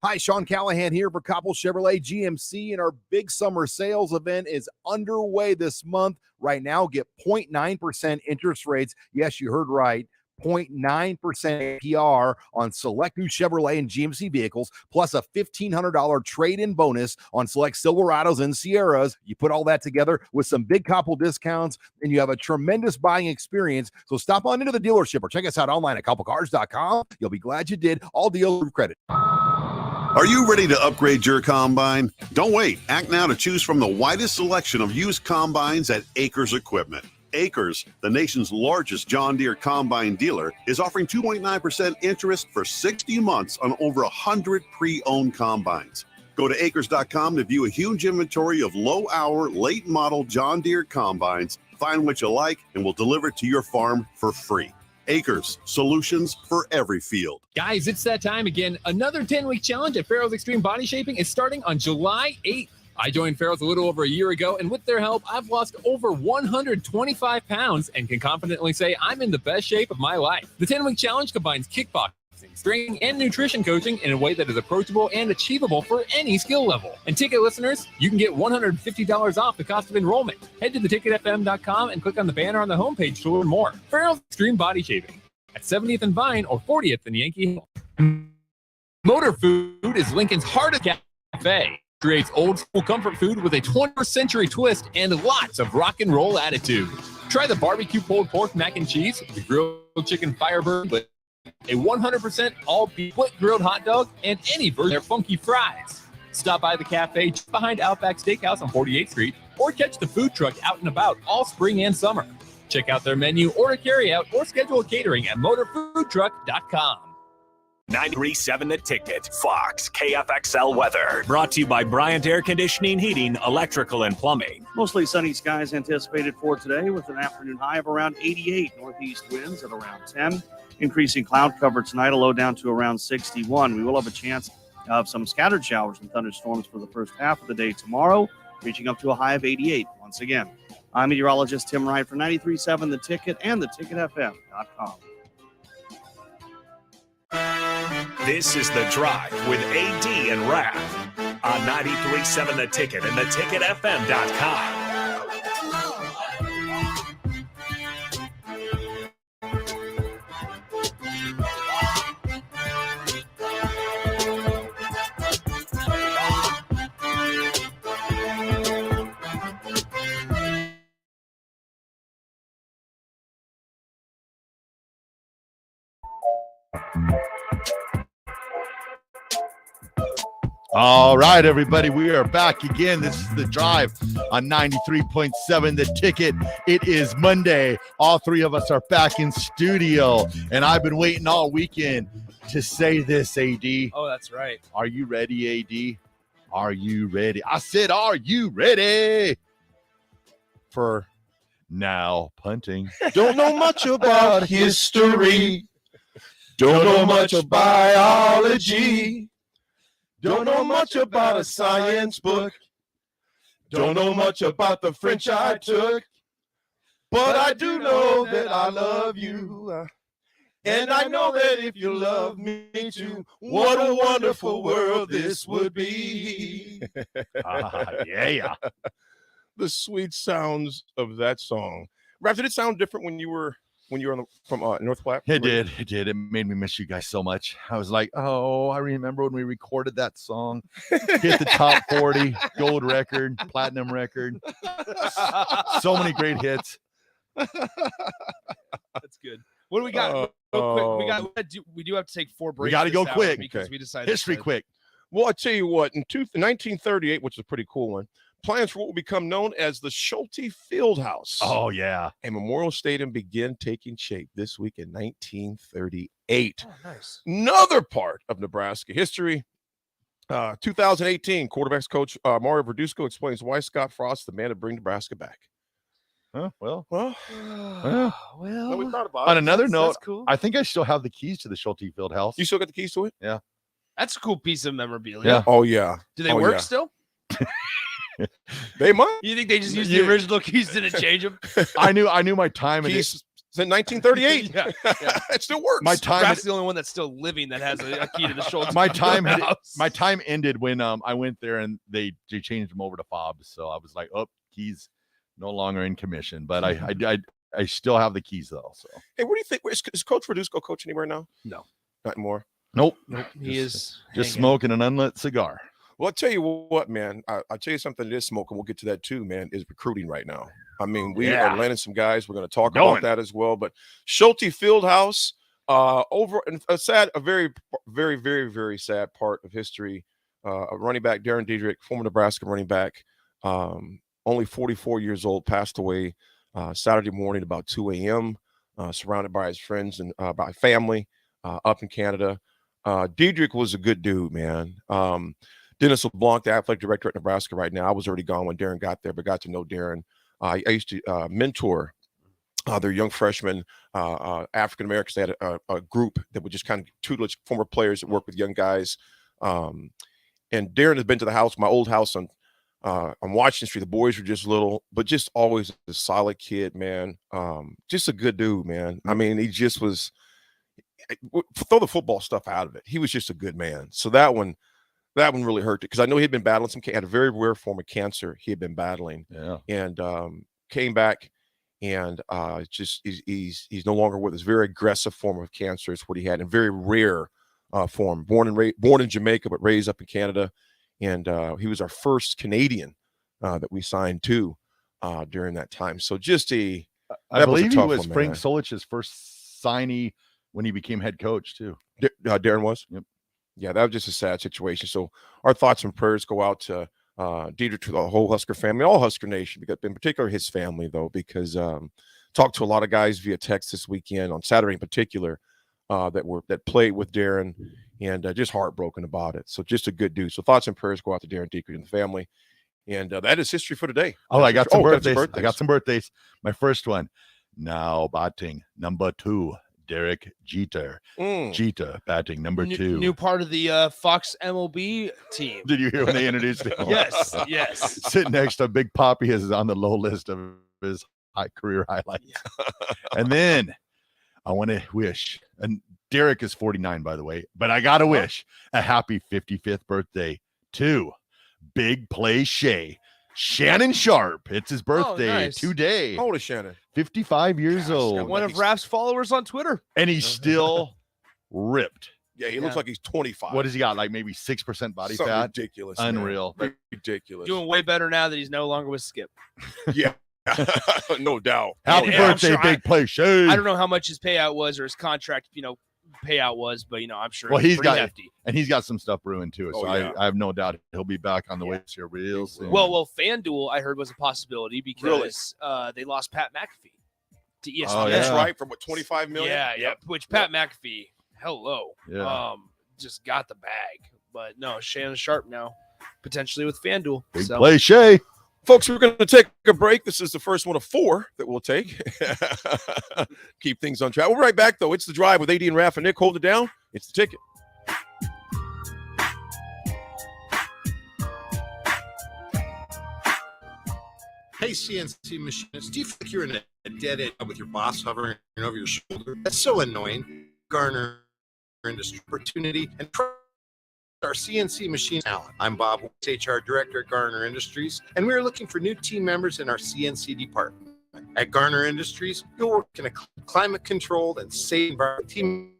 Hi, Sean Callahan here for Coppell Chevrolet GMC, and our big summer sales event is underway this month. Right now, get 0.9% interest rates. Yes, you heard right. 0.9% APR on select new Chevrolet and GMC vehicles, plus a $1,500 trade-in bonus on select Silverados and Sierras. You put all that together with some big couple discounts, and you have a tremendous buying experience. So stop on into the dealership or check us out online at couplecars.com. You'll be glad you did. All deals with credit. Are you ready to upgrade your combine? Don't wait. Act now to choose from the widest selection of used combines at Acres Equipment. Acres, the nation's largest John Deere combine dealer, is offering 2.9% interest for 60 months on over 100 pre-owned combines. Go to acres.com to view a huge inventory of low-hour, late-model John Deere combines. Find what you like, and we'll deliver it to your farm for free. Acres, solutions for every field. Guys, it's that time again. Another 10-week challenge at Farrell's Extreme Body Shaping is starting on July 8th. I joined Farrell's a little over a year ago, and with their help, I've lost over 125 pounds and can confidently say I'm in the best shape of my life. The 10-week challenge combines kickboxing, strength, and nutrition coaching in a way that is approachable and achievable for any skill level. And ticket listeners, you can get $150 off the cost of enrollment. Head to theticketfm.com and click on the banner on the homepage to learn more. Farrell's Extreme Body Shaping at 70th and Vine or 40th in Yankee Hill. Motor Food is Lincoln's hardest cafe. Creates old school comfort food with a 21st century twist and lots of rock and roll attitude. Try the barbecue pulled pork mac and cheese, the grilled chicken Firebird with a 100% all beef split grilled hot dog, and any version of their funky fries. Stop by the cafe just behind Outback Steakhouse on 48th Street or catch the food truck out and about all spring and summer. Check out their menu, order carry out, or schedule a catering at motorfoodtruck.com. 93.7 The Ticket, Fox, KFXL weather. Brought to you by Bryant Air Conditioning, Heating, Electrical, and Plumbing. Mostly sunny skies anticipated for today with an afternoon high of around 88. Northeast winds at around 10. Increasing cloud cover tonight, a low down to around 61. We will have a chance of some scattered showers and thunderstorms for the first half of the day tomorrow, reaching up to a high of 88 once again. I'm meteorologist Tim Wright for 93.7 The Ticket and theticketfm.com. This is The Drive with AD and Raff on 93.7 The Ticket and theticketfm.com. All right, everybody, we are back again. This is The Drive on 93.7 The Ticket. It is Monday. All three of us are back in studio, and I've been waiting all weekend to say this, AD. Oh, that's right. Are you ready, AD? Are you ready? I said, are you ready for now punting? Don't know much about history. Don't know much of biology. Don't know much about a science book. Don't know much about the French I took. But I do know that I love you. And I know that if you love me too, what a wonderful world this would be. Yeah. The sweet sounds of that song. Raff, did it sound different when you were from North Platte? It did. It made me miss you guys so much. I was like, oh, I remember when we recorded that song. Hit the top 40, gold record, platinum record. So many great hits. That's good. What do we got? Real quick, we do have to take 4 breaks. We got to go quick because we decided history quick. Well, I tell you what, in 1938, which is a pretty cool one, plans for what will become known as the Schulte Fieldhouse. Oh, yeah. And Memorial Stadium began taking shape this week in 1938. Oh, nice. Another part of Nebraska history. 2018, quarterbacks coach Mario Verduzco explains why Scott Frost, the man to bring Nebraska back. Huh? Well, we thought about on it. another note, that's cool. I think I still have the keys to the Schulte Fieldhouse. You still got the keys to it? Yeah. That's a cool piece of memorabilia. Yeah. Oh, yeah. Do they work still? They might. You think they just used the original keys, didn't change them? I knew my time. Keys since 1938. Yeah. It still works. My time. Raff's the only one that's still living that has a key to the Schulte. My time house. ended when I went there and they changed them over to fobs. So I was like, oh, keys no longer in commission. But I I still have the keys though. So Hey, what do you think? Is Coach Verduzco coach anywhere now? No, not anymore. Nope. He is just smoking an unlit cigar. Well, I'll tell you what, man. I'll tell you something that is smoking. We'll get to that too, man, is recruiting right now. I mean, we are landing some guys. We're going to talk about that as well. But Schulte Fieldhouse, over a very, very, very, very sad part of history. A running back, Darren Diedrich, former Nebraska running back, only 44 years old, passed away Saturday morning about 2 a.m., surrounded by his friends and by family up in Canada. Diedrich was a good dude, man. Dennis LeBlanc, the athletic director at Nebraska right now. I was already gone when Darren got there, but got to know Darren. I used to mentor their young freshmen, African Americans. They had a group that would just kind of tutelage former players that work with young guys. And Darren has been to the house, my old house on Washington Street. The boys were just little, but just always a solid kid, man. Just a good dude, man. I mean, he just was. Throw the football stuff out of it. He was just a good man. So that one really hurt it because I know he had been battling had a very rare form of cancer he had been battling. Yeah. And came back and he's no longer with us. Very aggressive form of cancer is what he had, and very rare form. Born in Jamaica but raised up in Canada, and he was our first Canadian that we signed to during that time. So just I believe he was Frank Solich's first signee when he became head coach too. Darren was. Yep. Yeah, that was just a sad situation. So our thoughts and prayers go out to Diedrich, to the whole Husker family, all Husker Nation, because in particular his family, though, because talked to a lot of guys via text this weekend, on Saturday in particular, that played with Darren, and just heartbroken about it. So just a good dude. So thoughts and prayers go out to Darren Diedrich and the family. And that is history for today. Oh, I got some birthdays. I got some birthdays. My first one, now batting number 2. Derek Jeter. Jeter batting number 2. New part of the Fox MLB team. Did you hear when they introduced him? Yes. Sitting next to Big Poppy is on the low list of his career highlights. And then I want to wish, and Derek is 49, by the way, but I got to wish a happy 55th birthday to Big Play Shay. Shannon Sharp. It's his birthday today. How old is Shannon? 55 years old. One of Raff's followers on Twitter. And he's still ripped. Yeah, he looks like he's 25. What has he got? Like maybe 6% body fat? Ridiculous. Unreal. Man. Ridiculous. Doing way better now that he's no longer with Skip. Yeah. No doubt. Happy birthday, Big Play Shay. I don't know how much his payout was or his contract, payout was, but I'm sure he's got hefty. And he's got some stuff brewing too. So I have no doubt he'll be back on the way here real soon. Well, FanDuel I heard was a possibility because they lost Pat McAfee to ESPN. Oh, That's right, from what, 25 million? Yeah. Which Pat McAfee, hello, Yeah. just got the bag. But no, Shannon Sharp now potentially with FanDuel. Big Play Shay. Folks, we're going to take a break. This is the first one of 4 that we'll take. Keep things on track. We'll be right back, though. It's The Drive with AD and Raff and Nick. Hold it down. It's The Ticket. Hey, CNC machinists, do you think you're in a dead end with your boss hovering over your shoulder? That's so annoying. Garner Industry Opportunity and our CNC machine talent. I'm Bob, HR Director at Garner Industries, and we're looking for new team members in our CNC department. At Garner Industries, you'll work in a climate-controlled and safe environment. Team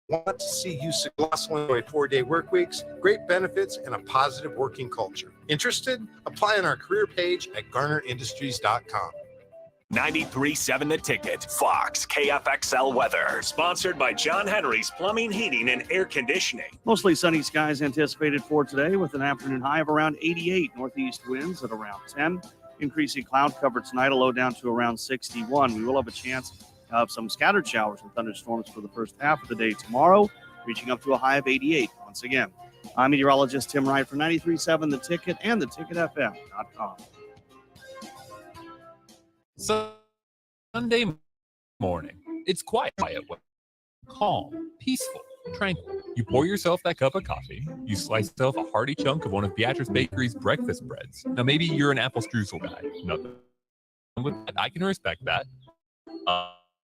want to see you successfully enjoy 4-day work weeks, great benefits, and a positive working culture. Interested? Apply on our career page at garnerindustries.com. 93.7 The Ticket, Fox, KFXL weather. Sponsored by John Henry's Plumbing, Heating, and Air Conditioning. Mostly sunny skies anticipated for today with an afternoon high of around 88. Northeast winds at around 10. Increasing cloud cover tonight, a low down to around 61. We will have a chance of some scattered showers and thunderstorms for the first half of the day tomorrow, reaching up to a high of 88 once again. I'm meteorologist Tim Wright for 93.7 The Ticket and theticketfm.com. Sunday morning. It's quiet, calm, peaceful, tranquil. You pour yourself that cup of coffee. You slice yourself a hearty chunk of one of Beatrice Bakery's breakfast breads. Now, maybe you're an apple streusel guy. Nothing with that. I can respect that.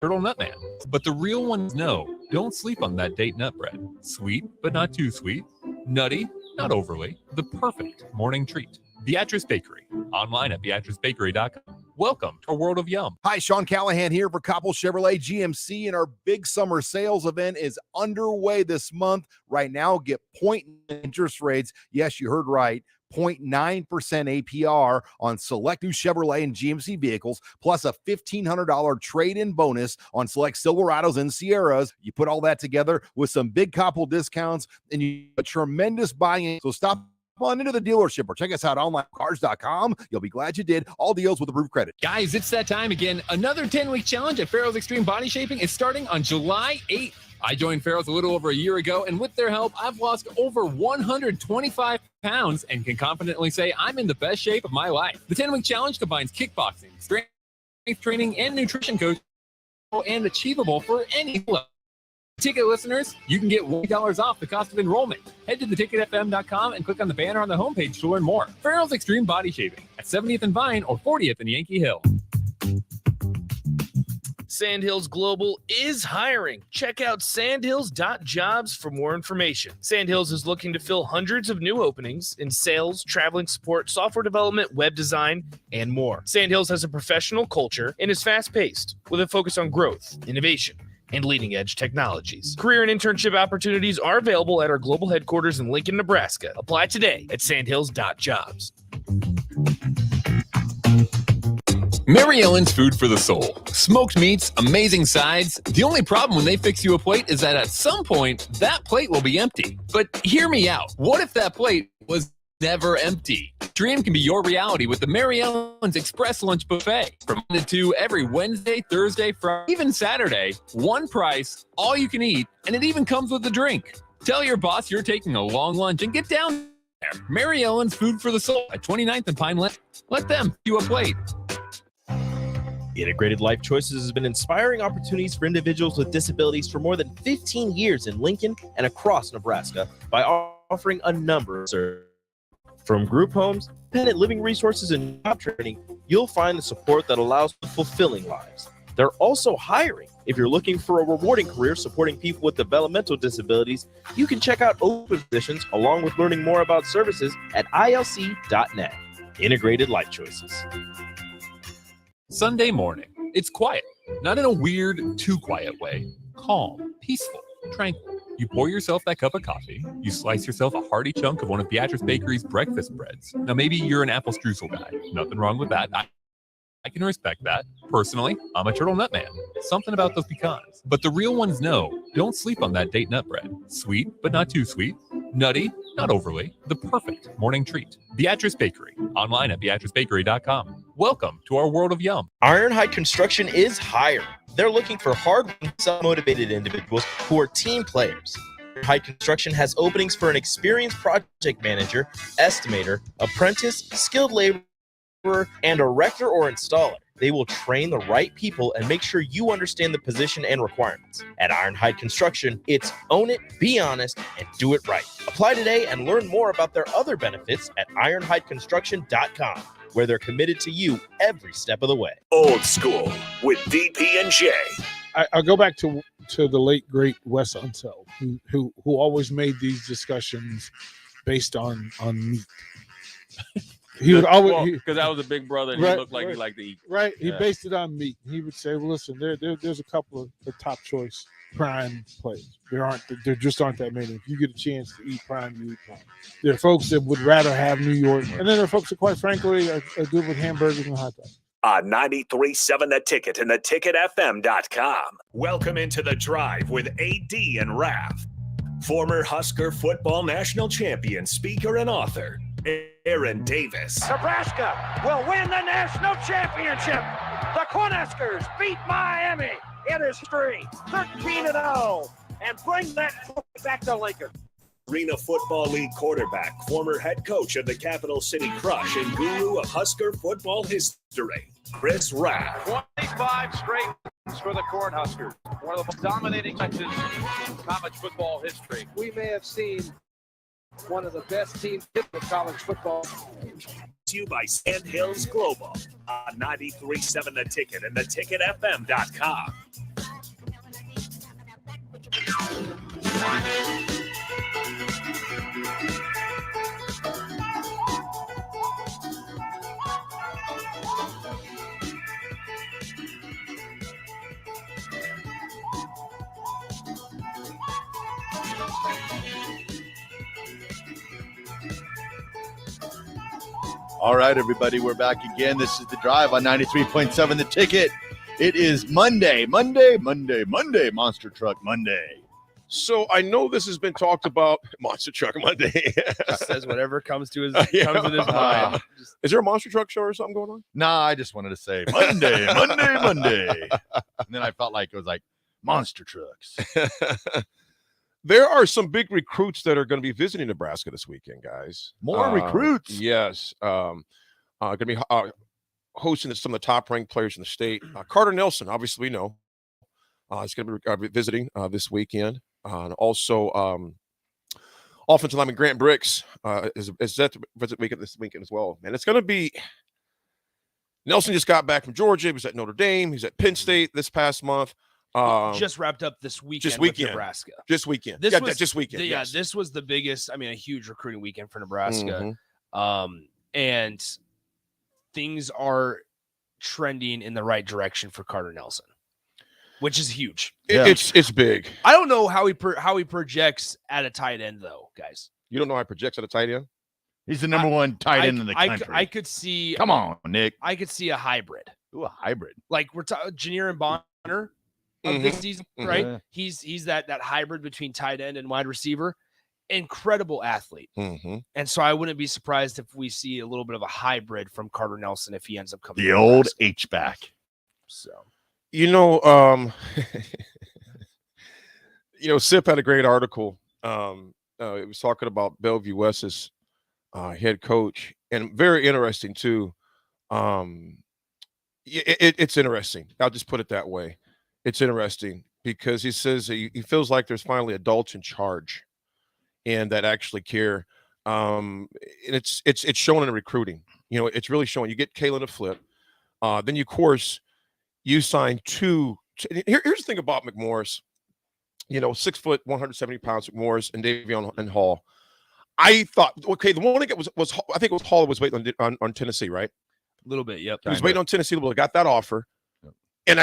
Turtle nut man. But the real ones know, don't sleep on that date nut bread. Sweet, but not too sweet. Nutty, not overly. The perfect morning treat. Beatrice Bakery. Online at beatricebakery.com. Welcome to our world of yum. Hi, Sean Callahan here for Coppell Chevrolet GMC, and our big summer sales event is underway this month. Right now, get 0% interest rates. Yes, you heard right. 0.9% APR on select new Chevrolet and GMC vehicles, plus a $1,500 trade-in bonus on select Silverados and Sierras. You put all that together with some big Coppell discounts, and you get a tremendous buy-in. So stop on into the dealership or check us out online, cars.com. You'll be glad you did. All deals with approved credit. Guys, it's that time again. Another 10-week challenge at Farrell's Extreme Body Shaping is starting on July 8th. I joined Farrell's a little over a year ago, and with their help, I've lost over 125 pounds and can confidently say I'm in the best shape of my life. The 10-week challenge combines kickboxing, strength training, and nutrition coaching, and achievable for any level. Ticket listeners, you can get $1 off the cost of enrollment. Head to theticketfm.com and click on the banner on the homepage to learn more. Farrell's Extreme Body Shaping at 70th and Vine or 40th and Yankee Hill. Sandhills Global is hiring. Check out sandhills.jobs for more information. Sandhills is looking to fill hundreds of new openings in sales, traveling support, software development, web design, and more. Sandhills has a professional culture and is fast-paced with a focus on growth, innovation, and leading-edge technologies. Career and internship opportunities are available at our global headquarters in Lincoln, Nebraska. Apply today at sandhills.jobs. Mary Ellen's Food for the Soul. Smoked meats, amazing sides. The only problem when they fix you a plate is that at some point, that plate will be empty. But hear me out. What if that plate was never empty? Dream can be your reality with the Mary Ellen's Express Lunch Buffet. From 1 to 2 every Wednesday, Thursday, Friday, even Saturday. One price, all you can eat, and it even comes with a drink. Tell your boss you're taking a long lunch and get down there. Mary Ellen's Food for the Soul at 29th and Pine Lane. Let them give you a plate. Integrated Life Choices has been inspiring opportunities for individuals with disabilities for more than 15 years in Lincoln and across Nebraska by offering a number of services. From group homes, independent living resources, and job training, you'll find the support that allows for fulfilling lives. They're also hiring. If you're looking for a rewarding career supporting people with developmental disabilities, you can check out open positions along with learning more about services at ilc.net. Integrated Life Choices. Sunday morning. It's quiet, not in a weird, too quiet way. Calm, peaceful, tranquil. You pour yourself that cup of coffee. You slice yourself a hearty chunk of one of Beatrice Bakery's breakfast breads. Now, maybe you're an apple streusel guy. Nothing wrong with that. I can respect that. Personally, I'm a turtle nut man. Something about those pecans. But the real ones know, don't sleep on that date nut bread. Sweet, but not too sweet. Nutty, not overly. The perfect morning treat. Beatrice Bakery. Online at beatricebakery.com. Welcome to our world of yum. Ironhide Construction is hiring. They're looking for hard-working, self-motivated individuals who are team players. Ironhide Construction has openings for an experienced project manager, estimator, apprentice, skilled laborer, and erector or installer. They will train the right people and make sure you understand the position and requirements. At Ironhide Construction, it's own it, be honest, and do it right. Apply today and learn more about their other benefits at ironhideconstruction.com, where they're committed to you every step of the way. Old School with DP and J. I go back to the late great Wes Unseld, who always made these discussions based on meat. He would always, because I was a big brother and right, he looked like right, he liked to eat. Right. He Yeah. based it on meat. He would say, well, listen, there's a couple of the top choice prime plays. There just aren't that many. If you get a chance to eat prime, you eat prime. There are folks that would rather have New York, and then there are folks that, quite frankly, are good with hamburgers and hot dogs. On 93.7 The Ticket and theticketfm.com. Welcome into The Drive with AD and Raff. Former Husker football national champion, speaker, and author, Aaron Davis. Nebraska will win the national championship. The Cornhuskers beat Miami. It is 13-0, and bring that back to Lincoln. Arena Football League quarterback, former head coach of the Capital City Crush, and guru of Husker football history, Chris Raff. 25 straight wins for the Cornhuskers. One of the most dominating matches in college football history. We may have seen one of the best teams in college football. To you by Sandhills Global on 93.7 The Ticket and theticketfm.com. All right, everybody, we're back again. This is The Drive on 93.7 The Ticket. It is Monday, Monster Truck Monday. So I know this has been talked about, Monster Truck Monday. Just says whatever comes to his comes in his mind. Is there a Monster Truck show or something going on? Nah, I just wanted to say Monday. And then I felt like it was like monster trucks. There are some big recruits that are going to be visiting Nebraska this weekend, guys. More recruits? Yes. Going to be hosting some of the top-ranked players in the state. Carter Nelson, obviously we know, is going to be visiting this weekend. And also, offensive lineman Grant Bricks is set to visit this weekend as well. And it's going to be – Nelson just got back from Georgia. He was at Notre Dame. He's at Penn State this past month. Just wrapped up this weekend. Just weekend. With Nebraska. Just weekend. This was just weekend. Yes. This was the biggest. I mean, a huge recruiting weekend for Nebraska. And things are trending in the right direction for Carter Nelson, which is huge. It's big. I don't know how he projects at a tight end though, guys. You don't know how he projects at a tight end? He's the number one tight end in the country. I could see. Come on, Nick. I could see a hybrid. Ooh, a hybrid. Like we're talking Janier and Bonner of this season, right? He's that hybrid between tight end and wide receiver. Incredible athlete. And so I wouldn't be surprised if we see a little bit of a hybrid from Carter Nelson if he ends up coming. The old H-back. So, SIP had a great article. It was talking about Bellevue West's head coach, and very interesting too. It's interesting. I'll just put it that way. It's interesting because he says he feels like there's finally adults in charge and that actually care. And it's showing in recruiting. It's really showing. You get Kalen to flip. Then you sign two. Here's the thing about McMorris. 6 foot, 170 pounds McMorris and Davion and Hall. I thought, okay, the one that was I think it was Hall that was waiting on Tennessee, right? A little bit, yep. He was waiting on Tennessee a little bit. Got that offer, and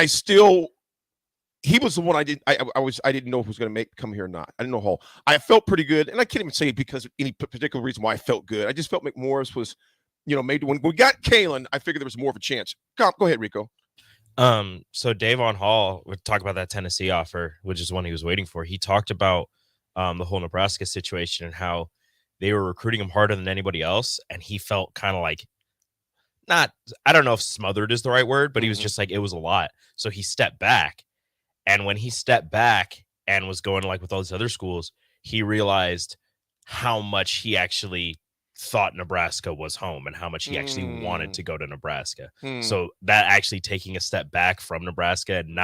he was the one I didn't know who was going to come here or not. I didn't know Hall. I felt pretty good, and I can't even say it because of any particular reason why I felt good. I just felt McMorris was, maybe when we got Kalen, I figured there was more of a chance. Go ahead, Rico. So Davon Hall would talk about that Tennessee offer, which is one he was waiting for. He talked about the whole Nebraska situation and how they were recruiting him harder than anybody else, and he felt kind of like I don't know if smothered is the right word, but he was just like, it was a lot. So he stepped back. And when he stepped back and was going like with all these other schools, he realized how much he actually thought Nebraska was home and how much he actually wanted to go to Nebraska. So that actually taking a step back from Nebraska and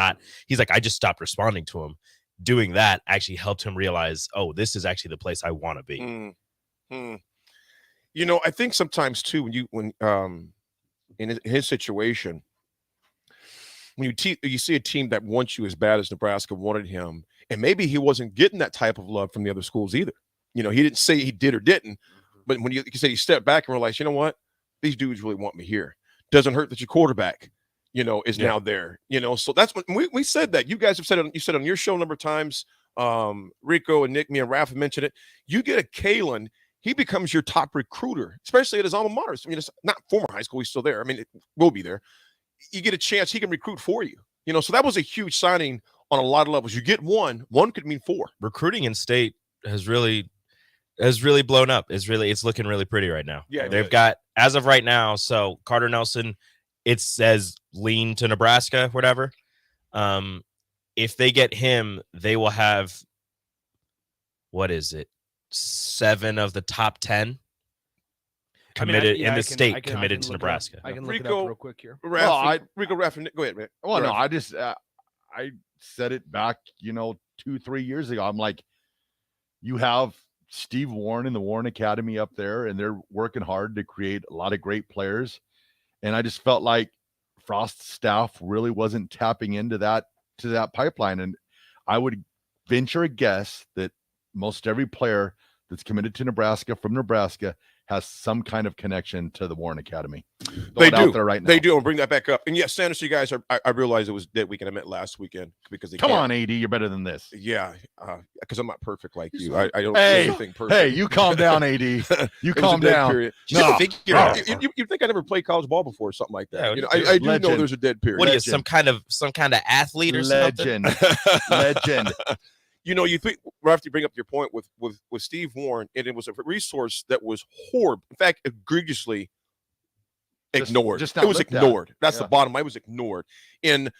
he's like, I just stopped responding to him. Doing that actually helped him realize, oh, this is actually the place I want to be. I think sometimes too, when in his situation, when you see a team that wants you as bad as Nebraska wanted him, and maybe he wasn't getting that type of love from the other schools either. He didn't say he did or didn't, but when you say you step back and realize, you know what, these dudes really want me here. Doesn't hurt that your quarterback, is now there. So that's what we said that. You guys have said it. You said on your show a number of times. Rico and Nick, me and Raff have mentioned it. You get a Kalen, he becomes your top recruiter, especially at his alma mater. I mean, it's not former high school; he's still there. I mean, it will be there. You get a chance; he can recruit for you. So that was a huge signing on a lot of levels. You get one could mean four. Recruiting in state has really blown up. It's looking really pretty right now. Yeah, they've got as of right now. So Carter Nelson, it says lean to Nebraska, whatever. If they get him, they will have, what is it? 7 of the top 10 committed in the state committed to Nebraska. I can look it up real quick here. Rico, Raff, go ahead, man. Well, no, I just I said it back, 2-3 years ago. I'm like, you have Steve Warren in the Warren Academy up there, and they're working hard to create a lot of great players. And I just felt like Frost's staff really wasn't tapping into that pipeline. And I would venture a guess that most every player that's committed to Nebraska from Nebraska has some kind of connection to the Warren Academy. They do. Out there right now. They do. I'll bring that back up. And yes, Sanders, you guys I realized it was dead weekend. I meant last weekend because they Come on, AD, you're better than this. Yeah, because I'm not perfect like you. I don't do Hey, anything perfect. hey, you calm down, AD. You It was calm a dead down. period. No. You think I never played college ball before or something like that? Yeah, You know, what do you I do? do know Legend. there's a dead period. What are you, some kind of athlete or something? Legend. You know, you think Raff, you bring up your point with Steve Warren, and it was a resource that was horrible. In fact, egregiously ignored. just not It was looked at. ignored. That's Yeah. the bottom line. It was ignored. And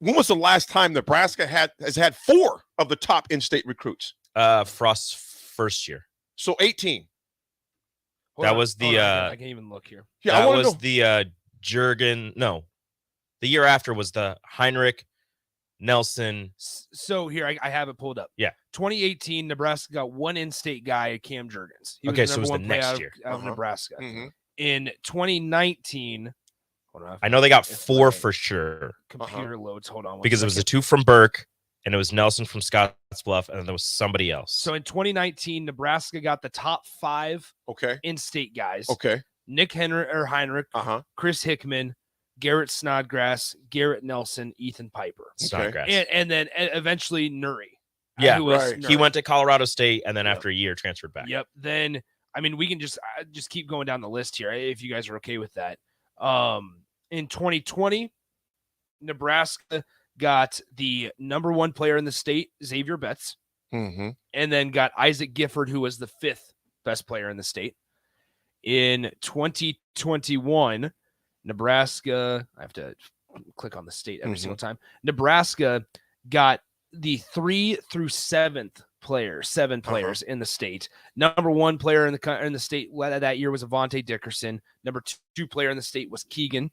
when was the last time Nebraska has had 4 of the top in-state recruits? Frost's first year. So 18. That was the I can't even look here. Yeah, I that wanna was know. the Jurgen. No, the year after was the Heinrich Nelson. So here I have it pulled up. Yeah. 2018, Nebraska got one in-state guy, Cam Jurgens. He was Okay, the so it was number the one player next out of- year. out of Nebraska. Mhm. In 2019, hold on, I know they got if 4 my for sure computer loads. Hold on, one because it was the second. 2 from Burke and it was Nelson from Scottsbluff and then there was somebody else. So in 2019, Nebraska got the top 5 Okay. in-state guys. Okay. Nick Heinrich, Chris Hickman, Garrett Snodgrass, Garrett Nelson, Ethan Piper. Snodgrass. And then eventually Nuri. Yeah, who was right. He Nuri. went to Colorado State and then after a year transferred back. Yep. Then I mean we can just keep going down the list here if you guys are okay with that. In 2020, Nebraska got the number 1 player in the state, Xavier Betts, Mm-hmm. and then got Isaac Gifford, who was the 5th best player in the state. In 2021, Nebraska, I have to click on the state every single time. Nebraska got the 3 through 7th players, 7 players in the state. Number 1 player in the state that year was Avante Dickerson. Number 2 player in the state was Keegan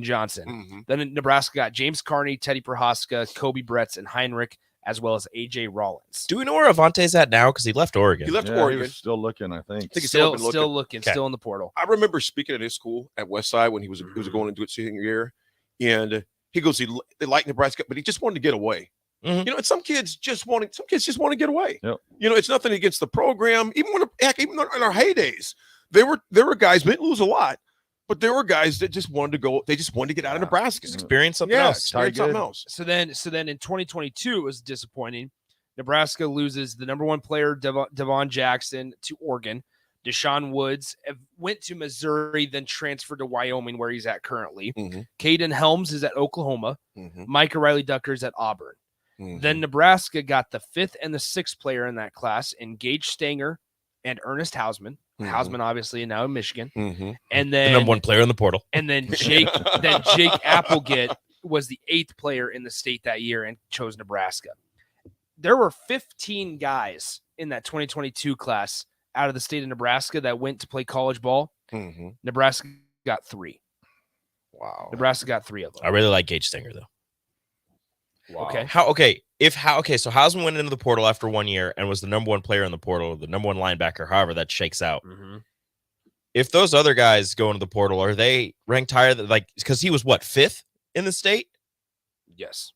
Johnson. Then Nebraska got James Carney, Teddy Prohaska, Kobe Bretz, and Heinrich, as well as AJ Rollins. Do we know where Avante's at now? Because he left Oregon. He left He Oregon. was still looking, I think. He's Still been looking, still in the portal. I remember speaking at his school at Westside when he was going into his senior year, and he goes, they like Nebraska, but he just wanted to get away. Mm-hmm. You know, and some kids just want to get away. Yep. You know, it's nothing against the program. Even in our heydays, there were guys, we didn't lose a lot, but there were guys that just wanted to go. They just wanted to get out of Nebraska, experience something else. Experience something else. So then in 2022, it was disappointing. Nebraska loses the number 1 player, Devon Jackson, to Oregon. Deshaun Woods went to Missouri, then transferred to Wyoming, where he's at currently. Caden Helms is at Oklahoma. Micah Riley Ducker is at Auburn. Then Nebraska got the 5th and the 6th player in that class in Gage Stanger and Ernest Hausman. Hausman, obviously, now in Michigan. And then The number 1 player in the portal. And then Jake Applegate was the 8th player in the state that year and chose Nebraska. There were 15 guys in that 2022 class out of the state of Nebraska that went to play college ball. Nebraska got 3. Wow. Nebraska got 3 of them. I really like Gage Stinger though. Wow. Okay. So Hausman went into the portal after 1 year and was the number 1 player in the portal, the number 1 linebacker, however that shakes out. If those other guys go into the portal, are they ranked higher? Because he was what, 5th in the state? Yes.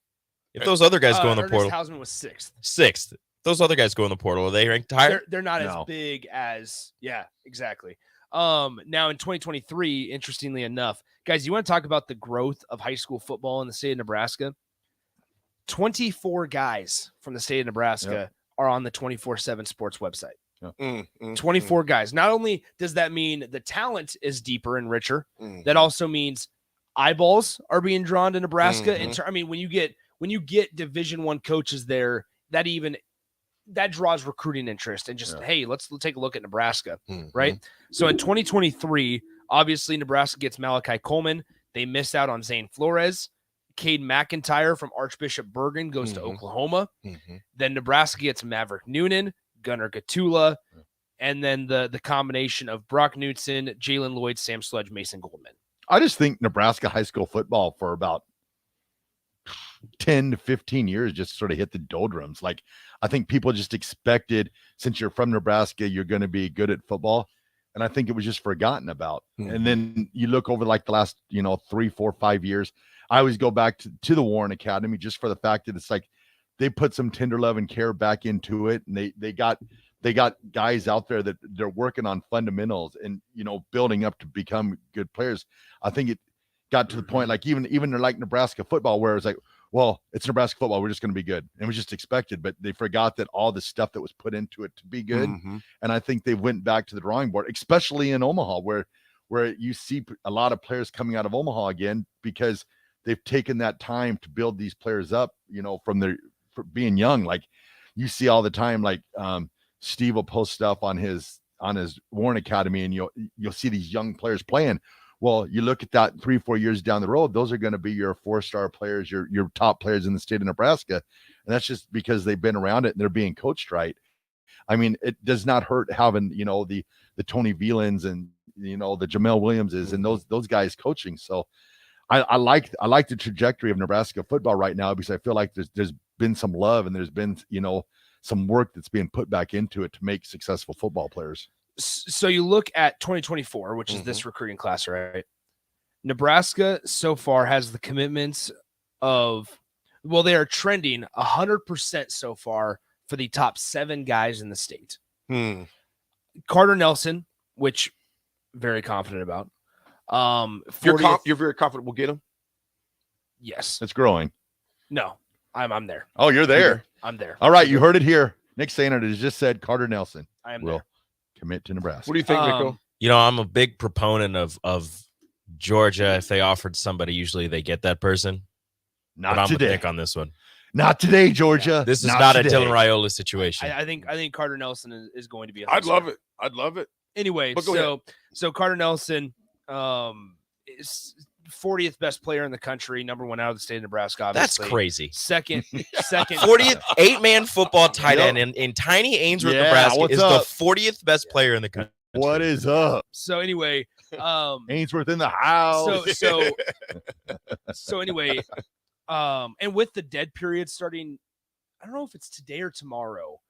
If those other guys go in the Ernest portal, Hausman was 6th. 6th. If those other guys go in the portal, are they ranked higher? They're not as big as exactly. Now in 2023, interestingly enough, guys, you want to talk about the growth of high school football in the state of Nebraska? 24 guys from the state of Nebraska are on the 24/7 Sports website. 24 guys. Not only does that mean the talent is deeper and richer, that also means eyeballs are being drawn to Nebraska. I mean, when you get Division I coaches there, that draws recruiting interest and just, hey, let's take a look at Nebraska, right? So in 2023, obviously Nebraska gets Malachi Coleman. They miss out on Zane Flores. Cade McIntyre from Archbishop Bergen goes to Oklahoma. Then Nebraska gets Maverick Noonan, Gunnar Gatula, and then the combination of Brock Knudsen, Jalen Lloyd, Sam Sledge, Mason Goldman. I just think Nebraska high school football for about 10 to 15 years just sort of hit the doldrums. Like, I think people just expected, since you're from Nebraska, you're going to be good at football. And I think it was just forgotten about. And then you look over like the last, 3, 4, 5 years. I always go back to the Warren Academy just for the fact that it's like they put some tender love and care back into it. And they got they got guys out there that they're working on fundamentals and, building up to become good players. I think it got to the point, like even they're like Nebraska football, where it's like, well, it's Nebraska football, we're just going to be good. And it was just expected, but they forgot that all the stuff that was put into it to be good. And I think they went back to the drawing board, especially in Omaha, where you see a lot of players coming out of Omaha again, because they've taken that time to build these players up, from being young. Like you see all the time, like Steve will post stuff on his Warren Academy, and you'll see these young players playing. Well, you look at that 3-4 years down the road, those are going to be your 4-star players, your top players in the state of Nebraska. And that's just because they've been around it and they're being coached right. I mean, it does not hurt having, the Tony Velans and, the Jamel Williamses and those guys coaching. So I like the trajectory of Nebraska football right now, because I feel like there's been some love and there's been, some work that's being put back into it to make successful football players. So you look at 2024, which is this recruiting class, right? Nebraska so far has the commitments of, they are trending 100% so far for the top 7 guys in the state. Carter Nelson, which very confident about. You're very confident we'll get him? Yes. It's growing. No, I'm there. Oh, you're there. I'm there. All right, you heard it here. Nick Sainert has just said Carter Nelson will commit to Nebraska. What do you think, Nico? I'm a big proponent of Georgia. If they offered somebody, usually they get that person. Not but I'm today. with Nick on this one. Not today, Georgia. This is not a Dylan Raiola situation. I think Carter Nelson is going to be. I'd love it. Anyway, so Carter Nelson is 40th best player in the country, number 1 out of the state of Nebraska. Obviously. That's crazy. Second 40th 8-man fofootball tight end in tiny Ainsworth, Nebraska is the 40th best player in the country. What is up? So anyway, Ainsworth in the house. So anyway, and with the dead period starting, I don't know if it's today or tomorrow.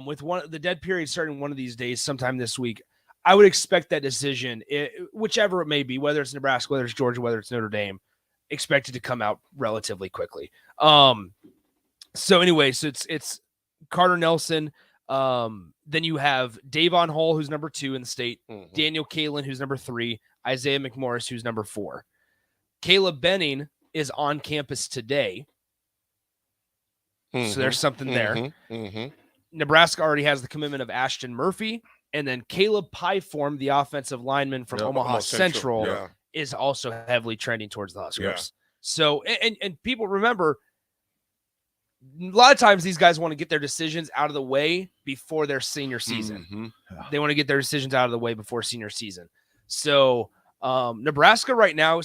With the dead period starting one of these days, sometime this week, I would expect that decision, whichever it may be, whether it's Nebraska, whether it's Georgia, whether it's Notre Dame, expected to come out relatively quickly. So anyway, so it's Carter Nelson. Then you have Davon Hall, who's number 2 in the state, Daniel Kalen, who's number 3, Isaiah McMorris, who's number 4. Caleb Benning is on campus today. So there's something there. Nebraska already has the commitment of Ashton Murphy, and then Caleb Pyform, the offensive lineman from Omaha Central, is also heavily trending towards the Huskers. Yeah. So, and people remember, a lot of times these guys want to get their decisions out of the way before their senior season. They want to get their decisions out of the way before senior season. So Nebraska right now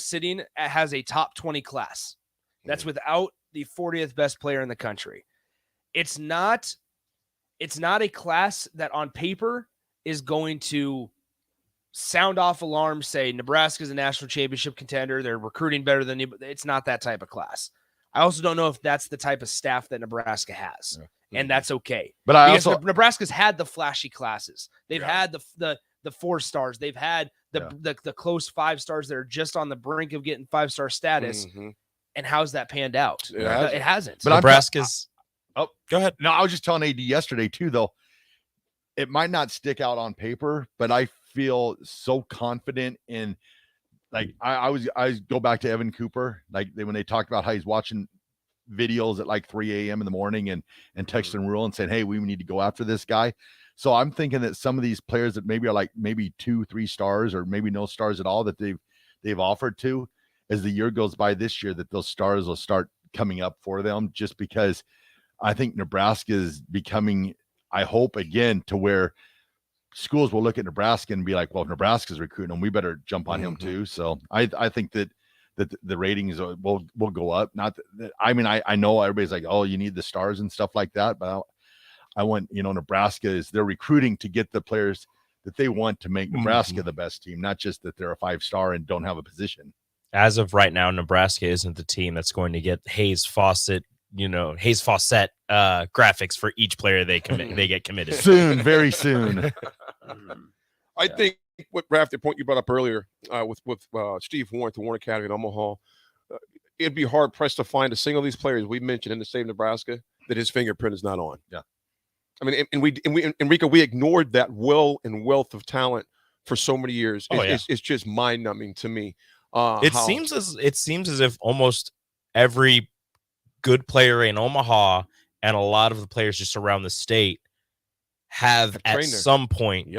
has a top 20 class. That's without the 40th best player in the country. It's not a class that on paper is going to sound off alarms, say Nebraska's a national championship contender, they're recruiting better than you. It's not that type of class. I also don't know if that's the type of staff that Nebraska has, and that's okay. But Nebraska's had the flashy classes. They've had the 4 stars. They've had the close 5 stars that are just on the brink of getting 5-star status. And how's that panned out? It hasn't. But Nebraska's. Oh, go ahead. No, I was just telling AD yesterday too, though. It might not stick out on paper, but I feel so confident in, like, I go back to Evan Cooper, like when they talked about how he's watching videos at like 3 a.m. in the morning and texting Rule and saying, hey, we need to go after this guy. So I'm thinking that some of these players that maybe are like maybe 2-3 stars or maybe no stars at all that they've offered to, as the year goes by this year, that those stars will start coming up for them, just because I think Nebraska is becoming, I hope again, to where schools will look at Nebraska and be like, well, if Nebraska's recruiting him, we better jump on him too. So I think that the ratings will go up. Not that, I mean, I know everybody's like, oh, you need the stars and stuff like that, but I want, Nebraska they're recruiting to get the players that they want to make Nebraska the best team, not just that they're a 5-star and don't have a position. As of right now, Nebraska isn't the team that's going to get Hayes Fawcett graphics for each player they get committed soon, very soon. I think what Raff, the point you brought up earlier with Steve Warren, the Warren Academy in Omaha, it'd be hard pressed to find a single of these players we mentioned in the state of Nebraska that his fingerprint is not on. Yeah. I mean, and Enrico, we ignored that wealth of talent for so many years. It's just mind-numbing to me. It seems as if almost every good player in Omaha and a lot of the players just around the state have at some point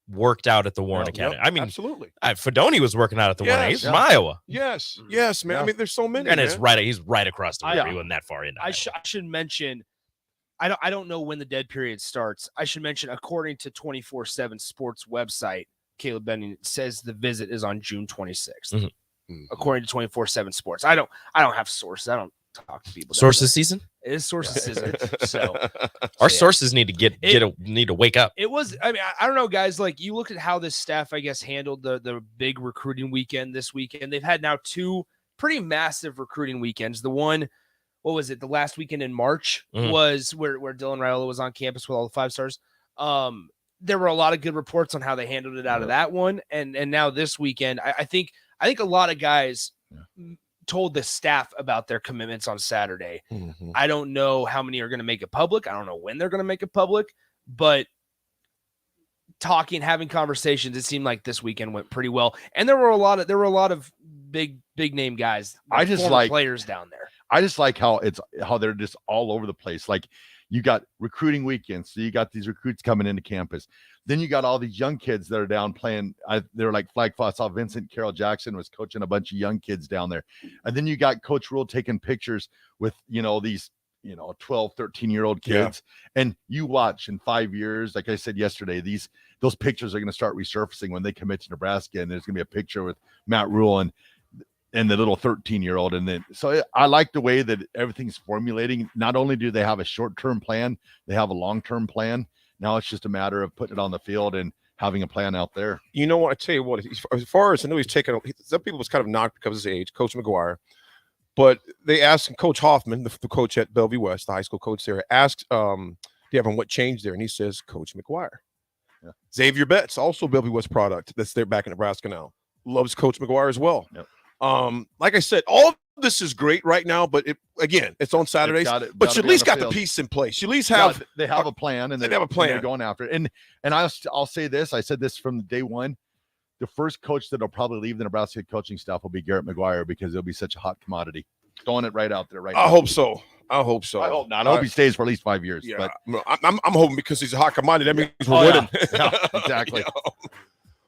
worked out at the Warren Academy. I mean, absolutely. Fedoni was working out at the Warren. He's from Iowa. Yes, man. I mean, there's so many, and man. it's right. He's right across the river. He wasn't that far in. I should mention. I don't know when the dead period starts. I should mention, according to 24/7 Sports website, Caleb Benning says the visit is on June 26th. According to 24/7 Sports, I don't have sources. I don't talk to people. Sources season? It is sources season. So our sources need to need to wake up. It was. I mean, I don't know, guys. Like, you look at how this staff, I guess, handled the big recruiting weekend this weekend. They've had now 2 pretty massive recruiting weekends. The one, what was it? The last weekend in March was where Dylan Raiola was on campus with all the 5 stars. There were a lot of good reports on how they handled it out of that one, and now this weekend, I think a lot of guys told the staff about their commitments on Saturday. I don't know how many are going to make it public. I don't know when they're going to make it public, but having conversations, it seemed like this weekend went pretty well. And there were a lot of big name guys. I just like players down there. I just like how they're just all over the place. Like, you got recruiting weekends, so you got these recruits coming into campus. Then you got all these young kids that are down playing. They're like flag football. I saw Vincent Carroll Jackson was coaching a bunch of young kids down there. And then you got Coach Rule taking pictures with, these, 12, 13-year-old kids. Yeah. And you watch in 5 years, like I said yesterday, those pictures are going to start resurfacing when they commit to Nebraska. And there's going to be a picture with Matt Rule and the little 13-year-old. And then, so I like the way that everything's formulating. Not only do they have a short-term plan, they have a long-term plan. Now it's just a matter of putting it on the field and having a plan out there. You know what? I tell you what, as far as I know, he's taken, some people was kind of knocked because of his age, Coach McGuire. But they asked Coach Hoffman, the coach at Bellevue West, the high school coach there, asked Devin what changed there. And he says, Coach McGuire. Yeah. Xavier Betts, also Bellevue West product, that's there back in Nebraska now. Loves Coach McGuire as well. Yep. Like I said, all of this is great right now, but it's on Saturdays. But you at least got the piece in place. You at least have they have a plan, and they have a plan. They're going after it. And I'll say this. I said this from day one. The first coach that'll probably leave the Nebraska coaching staff will be Garrett McGuire, because it'll be such a hot commodity. Throwing it right out there right now. I hope so. I hope not. I hope he stays for at least 5 years. Yeah, but I'm hoping, because he's a hot commodity. That means we're winning. Yeah, exactly.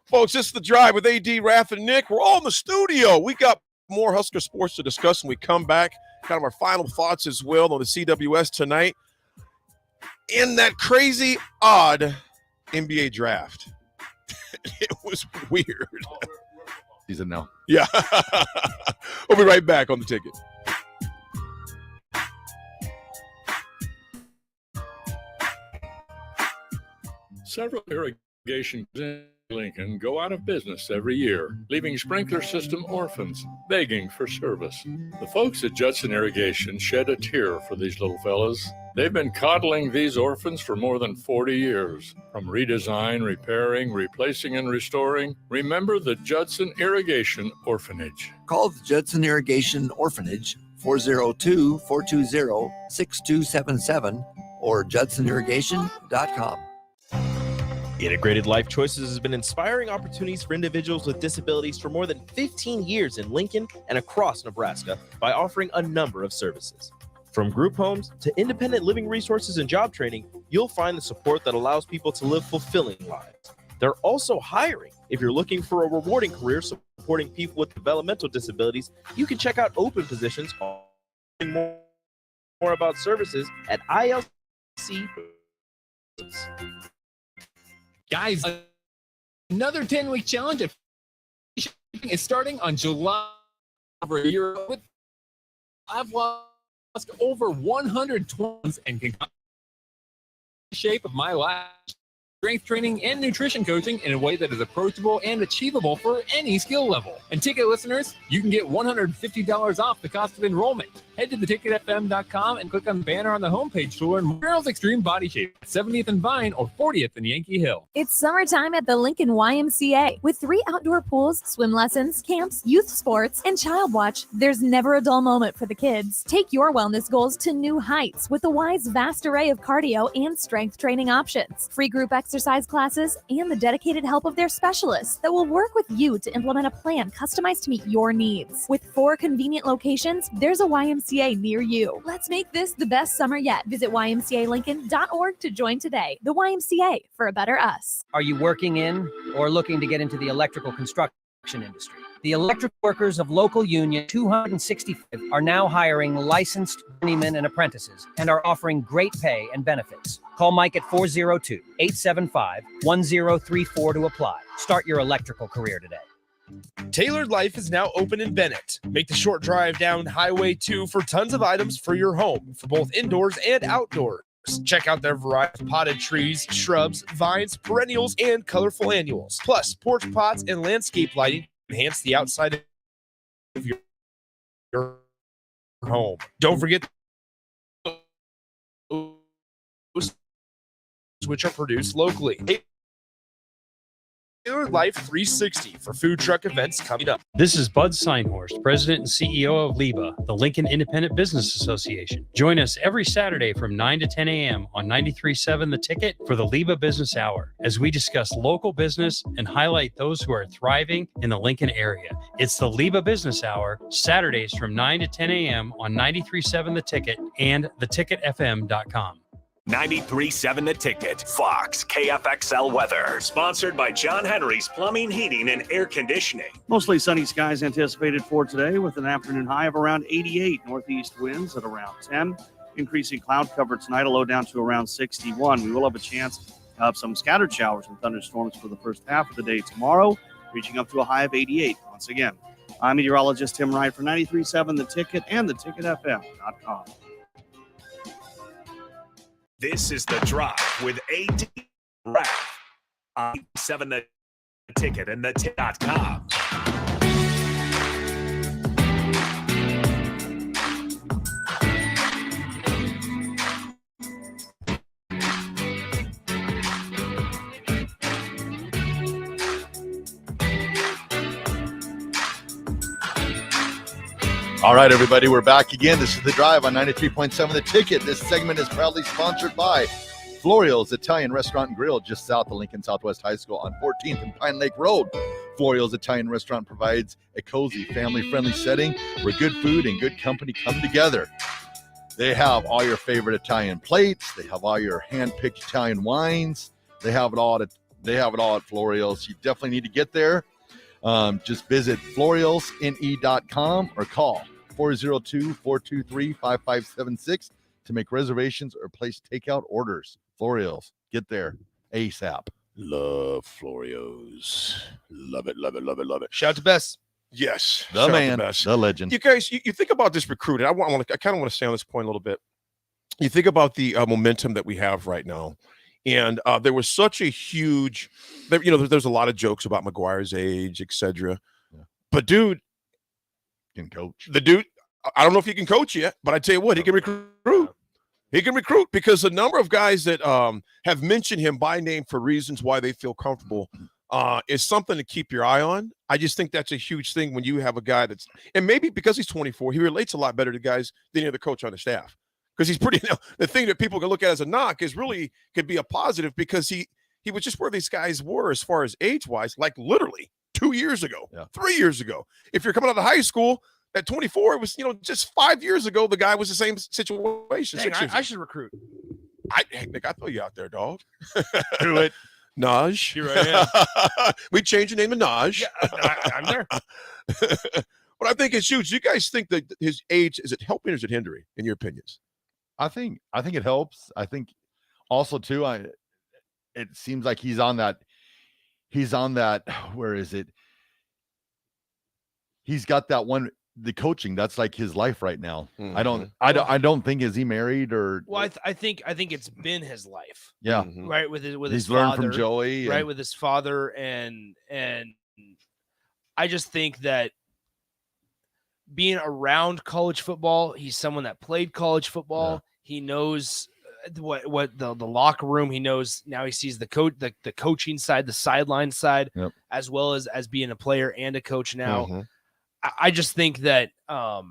Folks, this is The Drive with AD, Raff, and Nick. We're all in the studio. We got more Husker sports to discuss when we come back. Kind of our final thoughts as well on the CWS tonight. In that crazy, odd NBA draft. It was weird. Season now. Yeah. We'll be right back on The Ticket. Several irrigation in Lincoln go out of business every year, leaving sprinkler system orphans begging for service. The folks at Judson Irrigation shed a tear for these little fellas. They've been coddling these orphans for more than 40 years. From redesign, repairing, replacing, and restoring, remember the Judson Irrigation Orphanage. Call the Judson Irrigation Orphanage 402-420-6277 or judsonirrigation.com. Integrated Life Choices has been inspiring opportunities for individuals with disabilities for more than 15 years in Lincoln and across Nebraska by offering a number of services. From group homes to independent living resources and job training, you'll find the support that allows people to live fulfilling lives. They're also hiring. If you're looking for a rewarding career supporting people with developmental disabilities, you can check out open positions. More about services at ILC. Guys, another 10-week challenge of shipping is starting on July. Over a year, I've lost over 100 tons and can shape of my last strength training and nutrition coaching in a way that is approachable and achievable for any skill level. And ticket listeners, you can get $150 off the cost of enrollment. Head to theticketfm.com and click on the banner on the homepage to learn more. Girls Extreme Body Shape, 70th and Vine or 40th and Yankee Hill. It's summertime at the Lincoln YMCA. With 3 outdoor pools, swim lessons, camps, youth sports, and child watch, there's never a dull moment for the kids. Take your wellness goals to new heights with the Y's vast array of cardio and strength training options, free group exercise classes, and the dedicated help of their specialists that will work with you to implement a plan customized to meet your needs. With 4 convenient locations, there's a YMCA near you. Let's make this the best summer yet. Visit ymcalincoln.org to join today. The YMCA, for a better us. Are you working in or looking to get into the electrical construction industry? The electric workers of local union 265 are now hiring licensed journeymen and apprentices and are offering great pay and benefits. Call Mike at 402-875-1034 to apply. Start your electrical career today. Tailored Life is now open in Bennett. Make the short drive down Highway 2 for tons of items for your home, for both indoors and outdoors. Check out their variety of potted trees, shrubs, vines, perennials, and colorful annuals. Plus, porch pots and landscape lighting enhance the outside of your home. Don't forget which are produced locally. Tailored Life 360 for food truck events coming up. This is Bud Seinhorst, President and CEO of LIBA, the Lincoln Independent Business Association. Join us every Saturday from 9 to 10 a.m. on 93.7 The Ticket for the LIBA Business Hour, as we discuss local business and highlight those who are thriving in the Lincoln area. It's the LIBA Business Hour, Saturdays from 9 to 10 a.m. on 93.7 The Ticket and theticketfm.com. 93.7 The Ticket, Fox, KFXL weather. Sponsored by John Henry's Plumbing, Heating, and Air Conditioning. Mostly sunny skies anticipated for today with an afternoon high of around 88. Northeast winds at around 10. Increasing cloud cover tonight, a low down to around 61. We will have a chance of some scattered showers and thunderstorms for the first half of the day tomorrow, reaching up to a high of 88 once again. I'm meteorologist Tim Wright for 93.7 The Ticket and theticketfm.com. This is The Drive with AD Raff on 7 The Ticket and theticket.com. All right, everybody, we're back again. This is The Drive on 93.7 The Ticket. This segment is proudly sponsored by Florial's Italian Restaurant and Grill, just south of Lincoln Southwest High School on 14th and Pine Lake Road. Florial's Italian Restaurant provides a cozy, family-friendly setting where good food and good company come together. They have all your favorite Italian plates. They have all your hand-picked Italian wines. They have it all at Florial's. You definitely need to get there. Just visit florialsne.com or call 402-423-5576 to make reservations or place takeout orders. Florial's, get there ASAP. Love Florios. Love it, love it, love it, love it. Shout out to Bess. Yes. The man, the legend. You guys, you think about this recruiting. I kind of want to stay on this point a little bit. You think about the momentum that we have right now. And there was such a huge, there's a lot of jokes about McGuire's age, etc. Yeah. But dude, can coach. The dude, I don't know if he can coach yet, but I tell you what, he can recruit. He can recruit because the number of guys that have mentioned him by name for reasons why they feel comfortable is something to keep your eye on. I just think that's a huge thing when you have a guy that's, and maybe because he's 24, he relates a lot better to guys than any other coach on the staff. Because he's pretty, the thing that people can look at as a knock is really could be a positive because he was just where these guys were as far as age-wise, like literally 2 years ago, 3 years ago. If you're coming out of high school at 24, it was, just 5 years ago, the guy was the same situation. Dang, I should recruit. Nick, I throw you out there, dog. Do it. Naj. Here I am. We changed your name to Naj. Yeah, I'm there. But I think it's huge. You guys think that his age, is it helping or is it hindering, in your opinions? I think it helps. I think also too, it seems like he's on that, where is it? He's got that one, the coaching. That's like his life right now. Mm-hmm. I don't think, is he married or? Well, I think it's been his life. Yeah. Right. With his He's father, learned from Joey. right. and- With his father. And I just think that being around college football, he's someone that played college football. Yeah. He knows what the locker room. He knows now. He sees the coaching side, the sideline side, Yep. as well as being a player and a coach now. Mm-hmm. I just think that I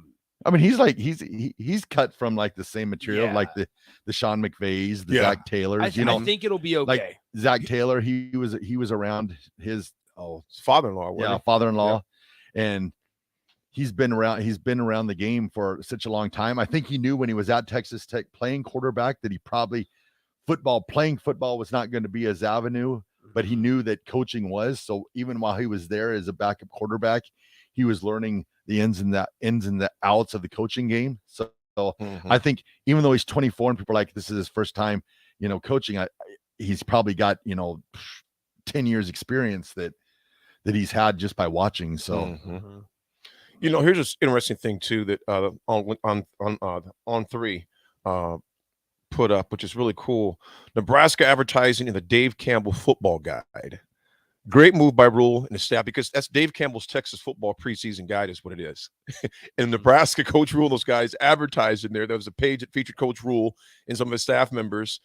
mean, he's cut from like the same material, Yeah. like the Sean McVays, the Yeah. Zach Taylors. I think it'll be okay. Like Zach Taylor, he was around his father-in-law. Yeah, father-in-law, and he's been around the game for such a long time. I think he knew when he was at Texas Tech playing quarterback that he probably playing football was not going to be his avenue, but he knew that coaching was. So even while he was there as a backup quarterback, he was learning the ins and the outs of the coaching game. So I think even though he's 24 and people are like, this is his first time, coaching, he's probably got 10 years experience that he's had just by watching. So here's this interesting thing too that on three put up, which is really cool. Nebraska advertising in the Dave Campbell Football Guide. Great move by Rule and the staff, because that's Dave Campbell's Texas football preseason guide is what it is. And Nebraska Coach Rule, those guys advertised in there. There was a page that featured Coach Rule and some of his staff members.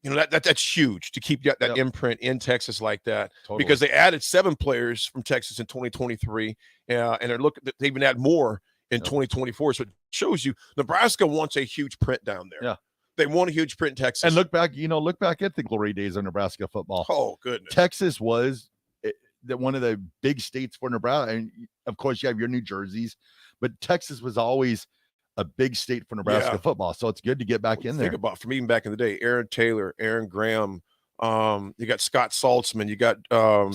That's huge to keep that imprint in Texas like that. Totally. Because they added 7 players from Texas in 2023, and they even add more in 2024. So it shows you Nebraska wants a huge print down there. Yeah. They want a huge print in Texas. And look back at the glory days of Nebraska football. Oh, goodness. Texas was one of the big states for Nebraska. And of course, you have your New Jerseys, but Texas was always a big state for Nebraska football. So it's good to get back in there. Think about from even back in the day, Aaron Taylor, Aaron Graham, you got Scott Saltzman, you got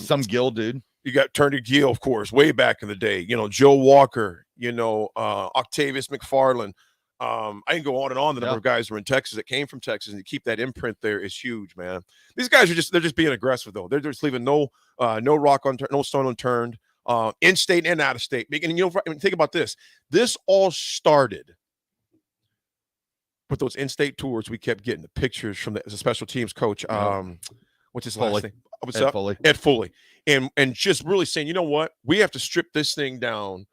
some Gill dude. You got Turner Gill, of course, way back in the day. Joe Walker, Octavius McFarland. I can go on and on. The number of guys who are in Texas that came from Texas, and to keep that imprint there is huge, man. These guys they're just being aggressive though. They're just leaving no stone unturned, in state and out of state. And think about this. This all started with those in-state tours we kept getting, the pictures from the special teams coach. What's his last name? What's up? Foley. Ed Foley. And just really saying, you know what? We have to strip this thing down.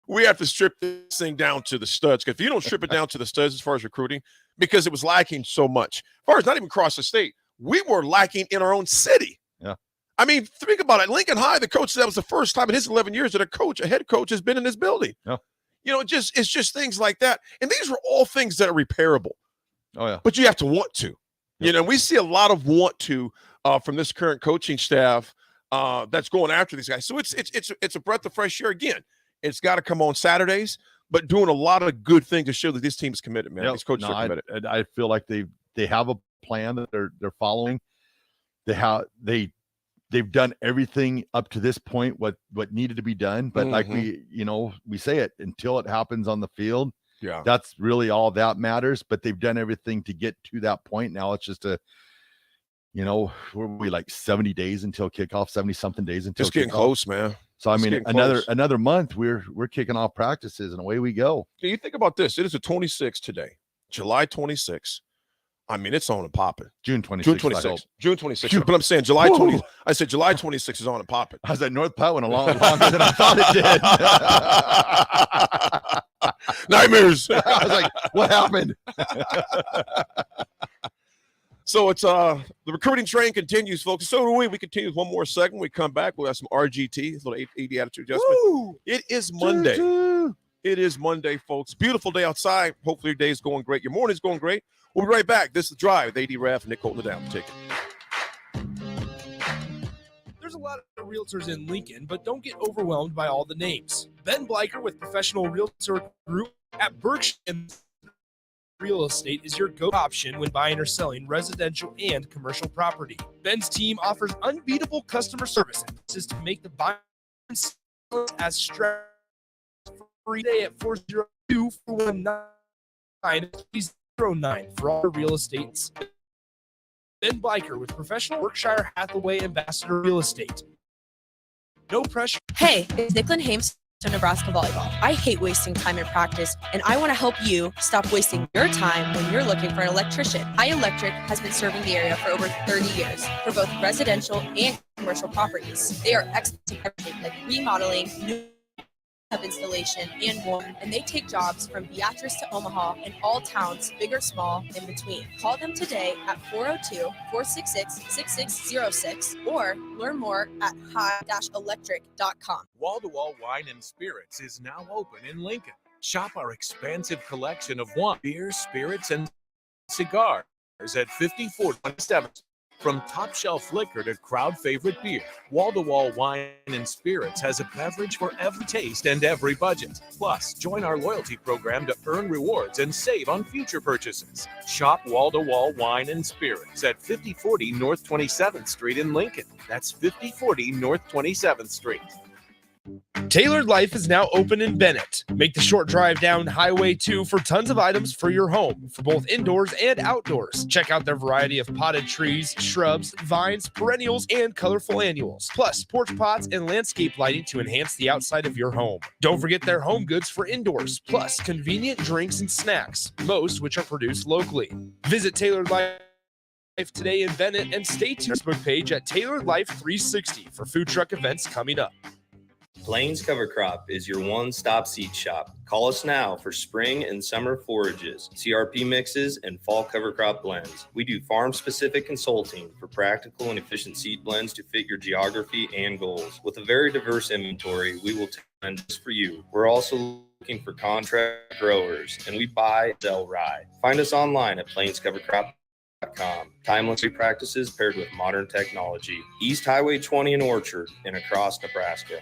We have to strip this thing down to the studs. Because if you don't strip it down to the studs as far as recruiting, because it was lacking so much, as far as not even across the state, we were lacking in our own city. Yeah. I mean, think about it. Lincoln High, the coach, that was the first time in his 11 years that a head coach has been in this building. Yeah. It's just things like that. And these are all things that are repairable. Oh, yeah. But you have to want to. Yep. We see a lot of want to from this current coaching staff that's going after these guys. So it's a breath of fresh air. Again, it's got to come on Saturdays, but doing a lot of good things to show that this team is committed, man. Yep. These coaches are committed. I feel like they have a plan that they're following. They've done everything up to this point what needed to be done, but like we say it, until it happens on the field, that's really all that matters. But they've done everything to get to that point. Now it's just we're like 70 days until kickoff, 70 something days until just getting kickoff. close, man. So I Just mean, getting another month, we're kicking off practices and away we go. You think about this. It is the 26th today, July 26th. I mean, it's on and popping. June 26th. June 26th. June 26th. But I'm saying July 20. I said July 26th is on and popping. I was at North Platte went longer than I thought it did. Nightmares. I was like, what happened? So it's the recruiting train continues, folks. So do we. We continue with one more segment. We come back. We'll have some RGT, a little AD attitude adjustment. Woo! It is Monday. It is Monday, folks. Beautiful day outside. Hopefully your day is going great. Your morning's going great. We'll be right back. This is The Drive with AD Raff and Nick Colton down. Take it. There's a lot of realtors in Lincoln, but don't get overwhelmed by all the names. Ben Bleicher with Professional Realtor Group at Berkshire Real Estate is your go option when buying or selling residential and commercial property. Ben's team offers unbeatable customer service emphasis to make the buying and selling as stress-free. Day at 402-419-309 for all real estates. Ben Bleicher with Professional Berkshire Hathaway Ambassador Real Estate. No pressure. Hey, it's Nicklin Hames to Nebraska Volleyball. I hate wasting time in practice, and I want to help you stop wasting your time when you're looking for an electrician. iElectric has been serving the area for over 30 years for both residential and commercial properties. They are experts in everything like remodeling, new hub installation, and more. And they take jobs from Beatrice to Omaha and all towns, big or small, in between. Call them today at 402-466-6606 or learn more at high-electric.com. Wall-to-Wall Wine and Spirits is now open in Lincoln. Shop our expansive collection of wine, beer, spirits, and cigars at 5427. From top shelf liquor to crowd favorite beer, Wall-to-Wall Wine and Spirits has a beverage for every taste and every budget. Plus, join our loyalty program to earn rewards and save on future purchases. Shop Wall-to-Wall Wine and Spirits at 5040 North 27th Street in Lincoln. That's 5040 North 27th Street. Tailored Life is now open in Bennett. Make the short drive down Highway 2 for tons of items for your home, for both indoors and outdoors. Check out their variety of potted trees, shrubs, vines, perennials, and colorful annuals. Plus, porch pots and landscape lighting to enhance the outside of your home. Don't forget their home goods for indoors, plus convenient drinks and snacks, most which are produced locally. Visit Tailored Life today in Bennett and stay tuned to our Facebook page at Tailored Life 360 for food truck events coming up. Plains Cover Crop is your one-stop seed shop. Call us now for spring and summer forages, CRP mixes, and fall cover crop blends. We do farm-specific consulting for practical and efficient seed blends to fit your geography and goals. With a very diverse inventory, we will blend just for you. We're also looking for contract growers, and we buy and sell rye. Find us online at plainscovercrop.com. Timeless practices paired with modern technology. East Highway 20 in Orchard and across Nebraska.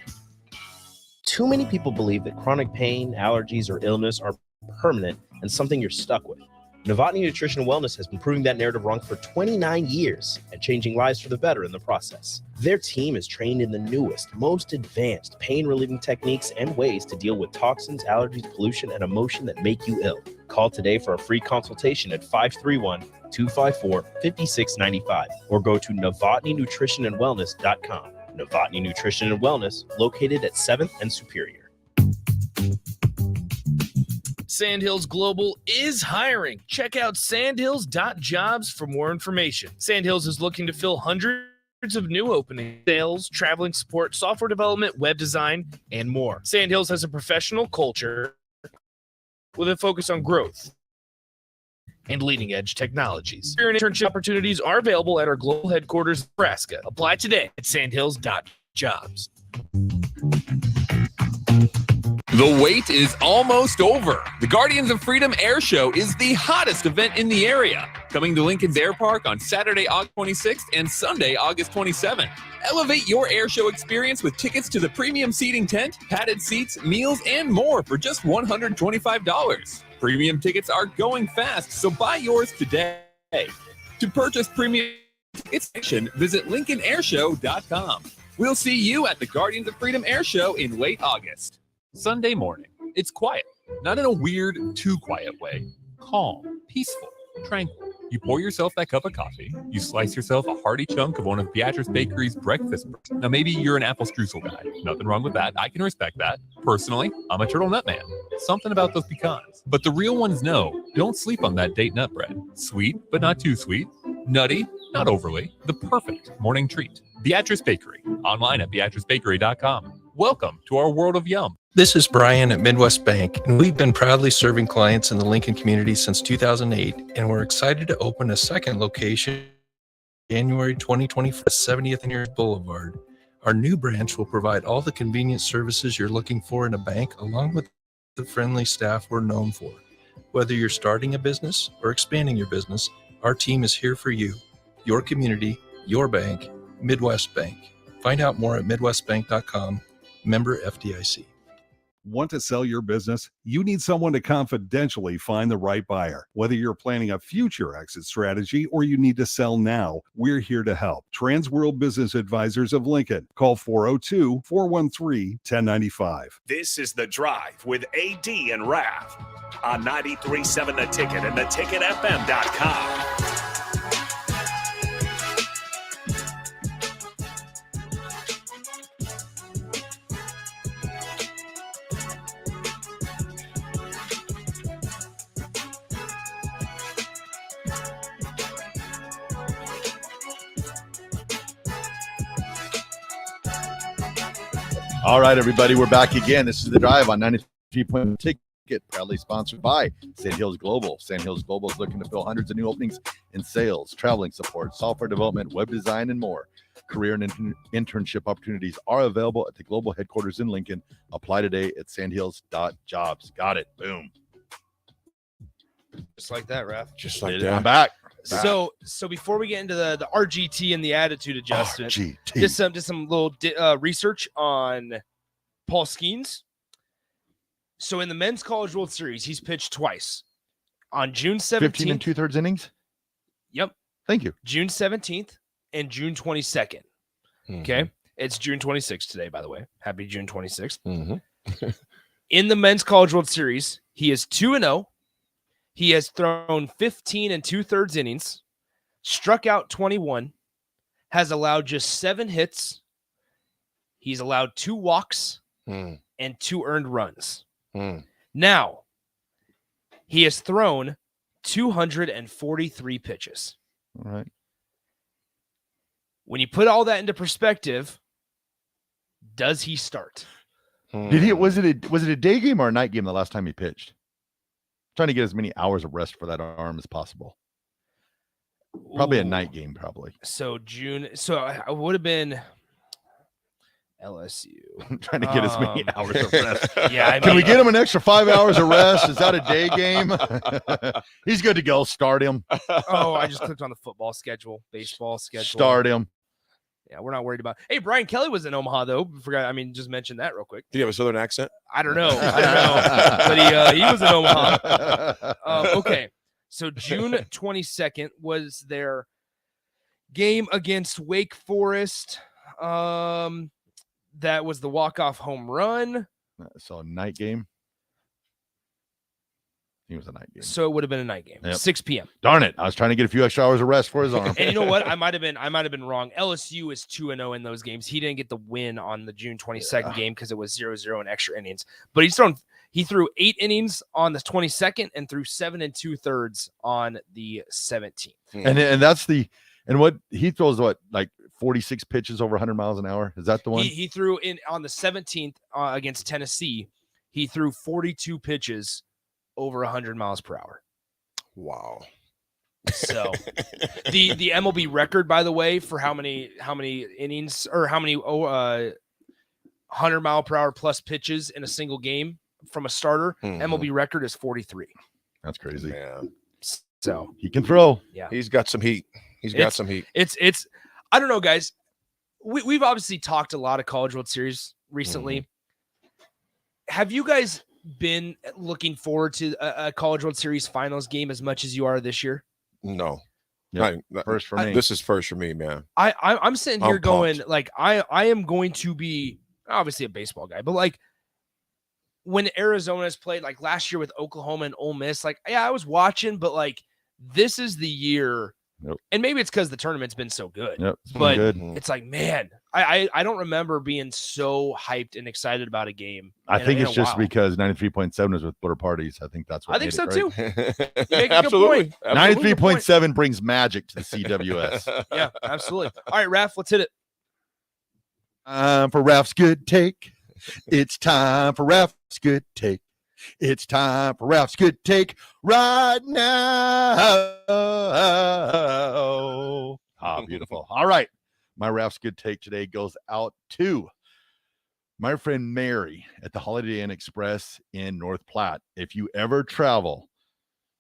Too many people believe that chronic pain, allergies, or illness are permanent and something you're stuck with. Novotny Nutrition and Wellness has been proving that narrative wrong for 29 years and changing lives for the better in the process. Their team is trained in the newest, most advanced pain-relieving techniques and ways to deal with toxins, allergies, pollution, and emotion that make you ill. Call today for a free consultation at 531-254-5695 or go to novotnynutritionandwellness.com. Novotny Nutrition and Wellness, located at 7th and Superior. Sandhills Global is hiring. Check out sandhills.jobs for more information. Sandhills is looking to fill hundreds of new openings, sales, traveling support, software development, web design, and more. Sandhills has a professional culture with a focus on growth and leading-edge technologies. Career and internship opportunities are available at our global headquarters in Nebraska. Apply today at sandhills.jobs. The wait is almost over. The Guardians of Freedom Air Show is the hottest event in the area, coming to Lincoln's Air Park on Saturday, August 26th and Sunday, August 27th. Elevate your air show experience with tickets to the premium seating tent, padded seats, meals, and more for just $125. Premium tickets are going fast, so buy yours today. To purchase premium tickets, visit LincolnAirshow.com. We'll see you at the Guardians of Freedom Air Show in late August. Sunday morning. It's quiet, not in a weird, too quiet way. Calm, peaceful, tranquil. You pour yourself that cup of coffee. You slice yourself a hearty chunk of one of Beatrice Bakery's breakfast. Now, maybe you're an apple streusel guy. Nothing wrong with that. I can respect that. Personally, I'm a turtle nut man. Something about those pecans. But the real ones know, don't sleep on that date nut bread. Sweet, but not too sweet. Nutty, not overly. The perfect morning treat. Beatrice Bakery. Online at beatricebakery.com. Welcome to our world of yum. This is Brian at Midwest Bank, and we've been proudly serving clients in the Lincoln community since 2008, and we're excited to open a second location January 2024, 70th and Years Boulevard. Our new branch will provide all the convenient services you're looking for in a bank, along with the friendly staff we're known for. Whether you're starting a business or expanding your business, our team is here for you, your community, your bank, Midwest Bank. Find out more at midwestbank.com, member FDIC. Want to sell your business? You need someone to confidentially find the right buyer. Whether you're planning a future exit strategy or you need to sell now, we're here to help. Transworld Business Advisors of Lincoln. Call 402-413-1095. This is The Drive with AD and Raff on 93.7 The Ticket and theticketfm.com. All right, everybody, we're back again. This is The Drive on 93.1 Ticket, proudly sponsored by Sandhills Global. Sandhills Global is looking to fill hundreds of new openings in sales, traveling support, software development, web design, and more. Career and internship opportunities are available at the global headquarters in Lincoln. Apply today at sandhills.jobs. Got it. Boom. Just like that, Raff. Just like I'm that. back. So before we get into the RGT and the attitude adjustment, RGT. just some little research on Paul Skeens. So in the Men's College World Series, he's pitched twice. On June 17th. 15 and 2/3 innings? Yep. Thank you. June 17th and June 22nd. Okay. It's June 26th today, by the way. Happy June 26th. In the Men's College World Series, he is 2-0. He has thrown 15 and 2/3 innings, struck out 21, has allowed just 7 hits. He's allowed 2 walks and 2 earned runs. Now, he has thrown 243 pitches. All right. When you put all that into perspective, does he start? Did he? Was it a day game or a night game the last time he pitched? Trying to get as many hours of rest for that arm as possible. Probably a night game, probably. So I would have been LSU. I'm trying to get as many hours of rest. Yeah, Can we get him an extra 5 hours of rest? Is that a day game? He's good to go. Start him. Oh, I just clicked on the football schedule, baseball schedule. Start him. Yeah, we're not worried about. Hey, Brian Kelly was in Omaha though. Just mention that real quick. Did he have a southern accent? I don't know, but he was in Omaha. Okay, so June 22nd was their game against Wake Forest. That was the walk-off home run. So night game. It was a night game. So it would have been a night game. Yep. 6 p.m. Darn it. I was trying to get a few extra hours of rest for his arm. And you know what? I might have been wrong. LSU is 2-0 in those games. He didn't get the win on the June 22nd game because it was 0-0 in extra innings. But he threw 8 innings on the 22nd and threw 7 and 2/3 on the 17th. And that's what he throws, like 46 pitches over 100 miles an hour? Is that the one? He threw in on the 17th against Tennessee. He threw 42 pitches over 100 miles per hour. Wow. So the MLB record, by the way, for how many innings or how many 100 mile per hour plus pitches in a single game from a starter, MLB record is 43. That's crazy. Yeah. So he can throw. Yeah. He's got some heat. It's I don't know, guys. We've obviously talked a lot of College World Series recently. Have you guys been looking forward to a College World Series finals game as much as you are this year? No. Yep. First for me. This is first for me, man. I'm sitting here I'm going, pumped. like, I am going to be obviously a baseball guy, but like when Arizona has played like last year with Oklahoma and Ole Miss, like, yeah, I was watching, but like this is the year. Yep. And maybe it's because the tournament's been so good. Yep, it's been but good. It's like, man, I don't remember being so hyped and excited about a game. I think in it's a just while. because 93.7 is with Butter Parties. I think that's what I think made so it, too. right? You make a good point. 93.7 brings magic to the CWS. Yeah, absolutely. All right, Raff, let's hit it. For Raff's good take. It's time for Raff's good take. It's time for Raff's good take right now. Ah, beautiful. All right. My Raff's good take today goes out to my friend Mary at the Holiday Inn Express in North Platte. If you ever travel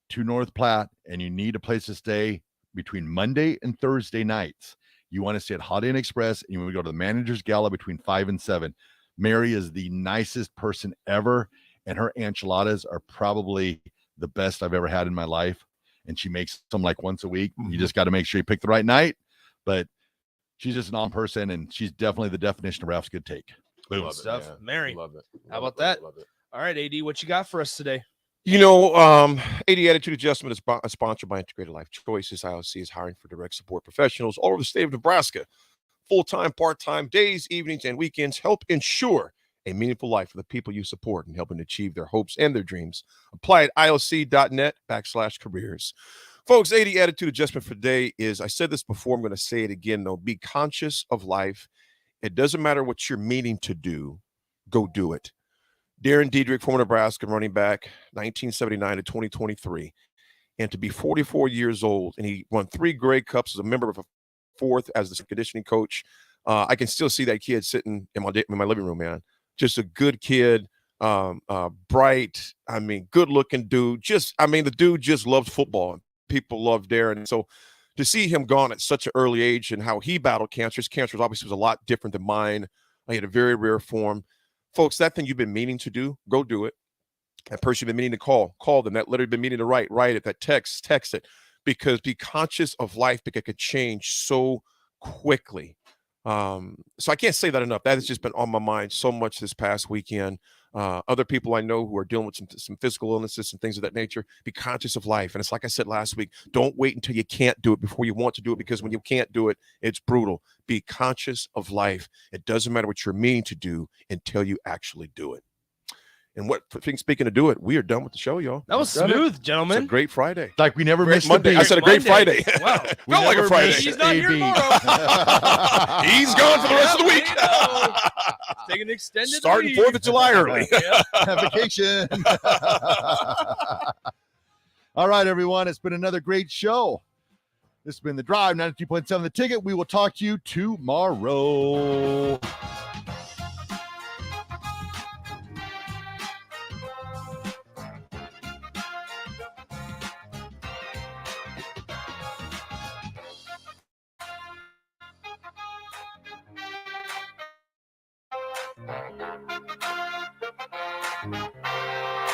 to North Platte and you need a place to stay between Monday and Thursday nights, you want to stay at Holiday Inn Express and you want to go to the manager's gala between 5 and 7. Mary is the nicest person ever. And her enchiladas are probably the best I've ever had in my life. And she makes them like once a week. You just got to make sure you pick the right night. But she's just an awesome person, and she's definitely the definition of Raff's good take. Boom. Love it, Stuff. man. Mary. Love it. How about that? All right, AD, what you got for us today? You know, 80 Attitude Adjustment is sponsored by Integrated Life Choices. IOC is hiring for direct support professionals all over the state of Nebraska. Full-time, part-time, days, evenings, and weekends help ensure a meaningful life for the people you support and helping achieve their hopes and their dreams. Apply at IOC.net/careers. Folks, 80 Attitude Adjustment for today is, I said this before, I'm going to say it again, though. Be conscious of life. It doesn't matter what you're meaning to do. go do it. Darren Diedrich, former Nebraska running back, 1979 to 2023. And to be 44 years old, and he won 3 Grey Cups as a member of a 4th as the conditioning coach. I can still see that kid sitting in my living room, man. Just a good kid, bright, good-looking dude. The dude just loved football. People loved Darren. So to see him gone at such an early age and how he battled cancer, his cancer obviously was a lot different than mine. I had a very rare form. Folks, that thing you've been meaning to do, go do it. That person you've been meaning to call them. That letter you've been meaning to write it. That text it. Because be conscious of life, because it could change so quickly. So I can't say that enough. That has just been on my mind so much this past weekend. Other people I know who are dealing with some physical illnesses and things of that nature, be conscious of life. And it's like I said last week, don't wait until you can't do it before you want to do it, because when you can't do it, it's brutal. Be conscious of life. It doesn't matter what you're meaning to do until you actually do it. And speaking of do it, we are done with the show, y'all. That was smooth, gentlemen. It's a great Friday. Like we never missed Monday. I said a great Friday. Wow. Felt like a Friday. He's not here tomorrow. He's gone for the rest of the week. Take an extended Starting leave. 4th of July early. Vacation. All right, everyone. It's been another great show. This has been The Drive, 92.7 The Ticket. We will talk to you tomorrow.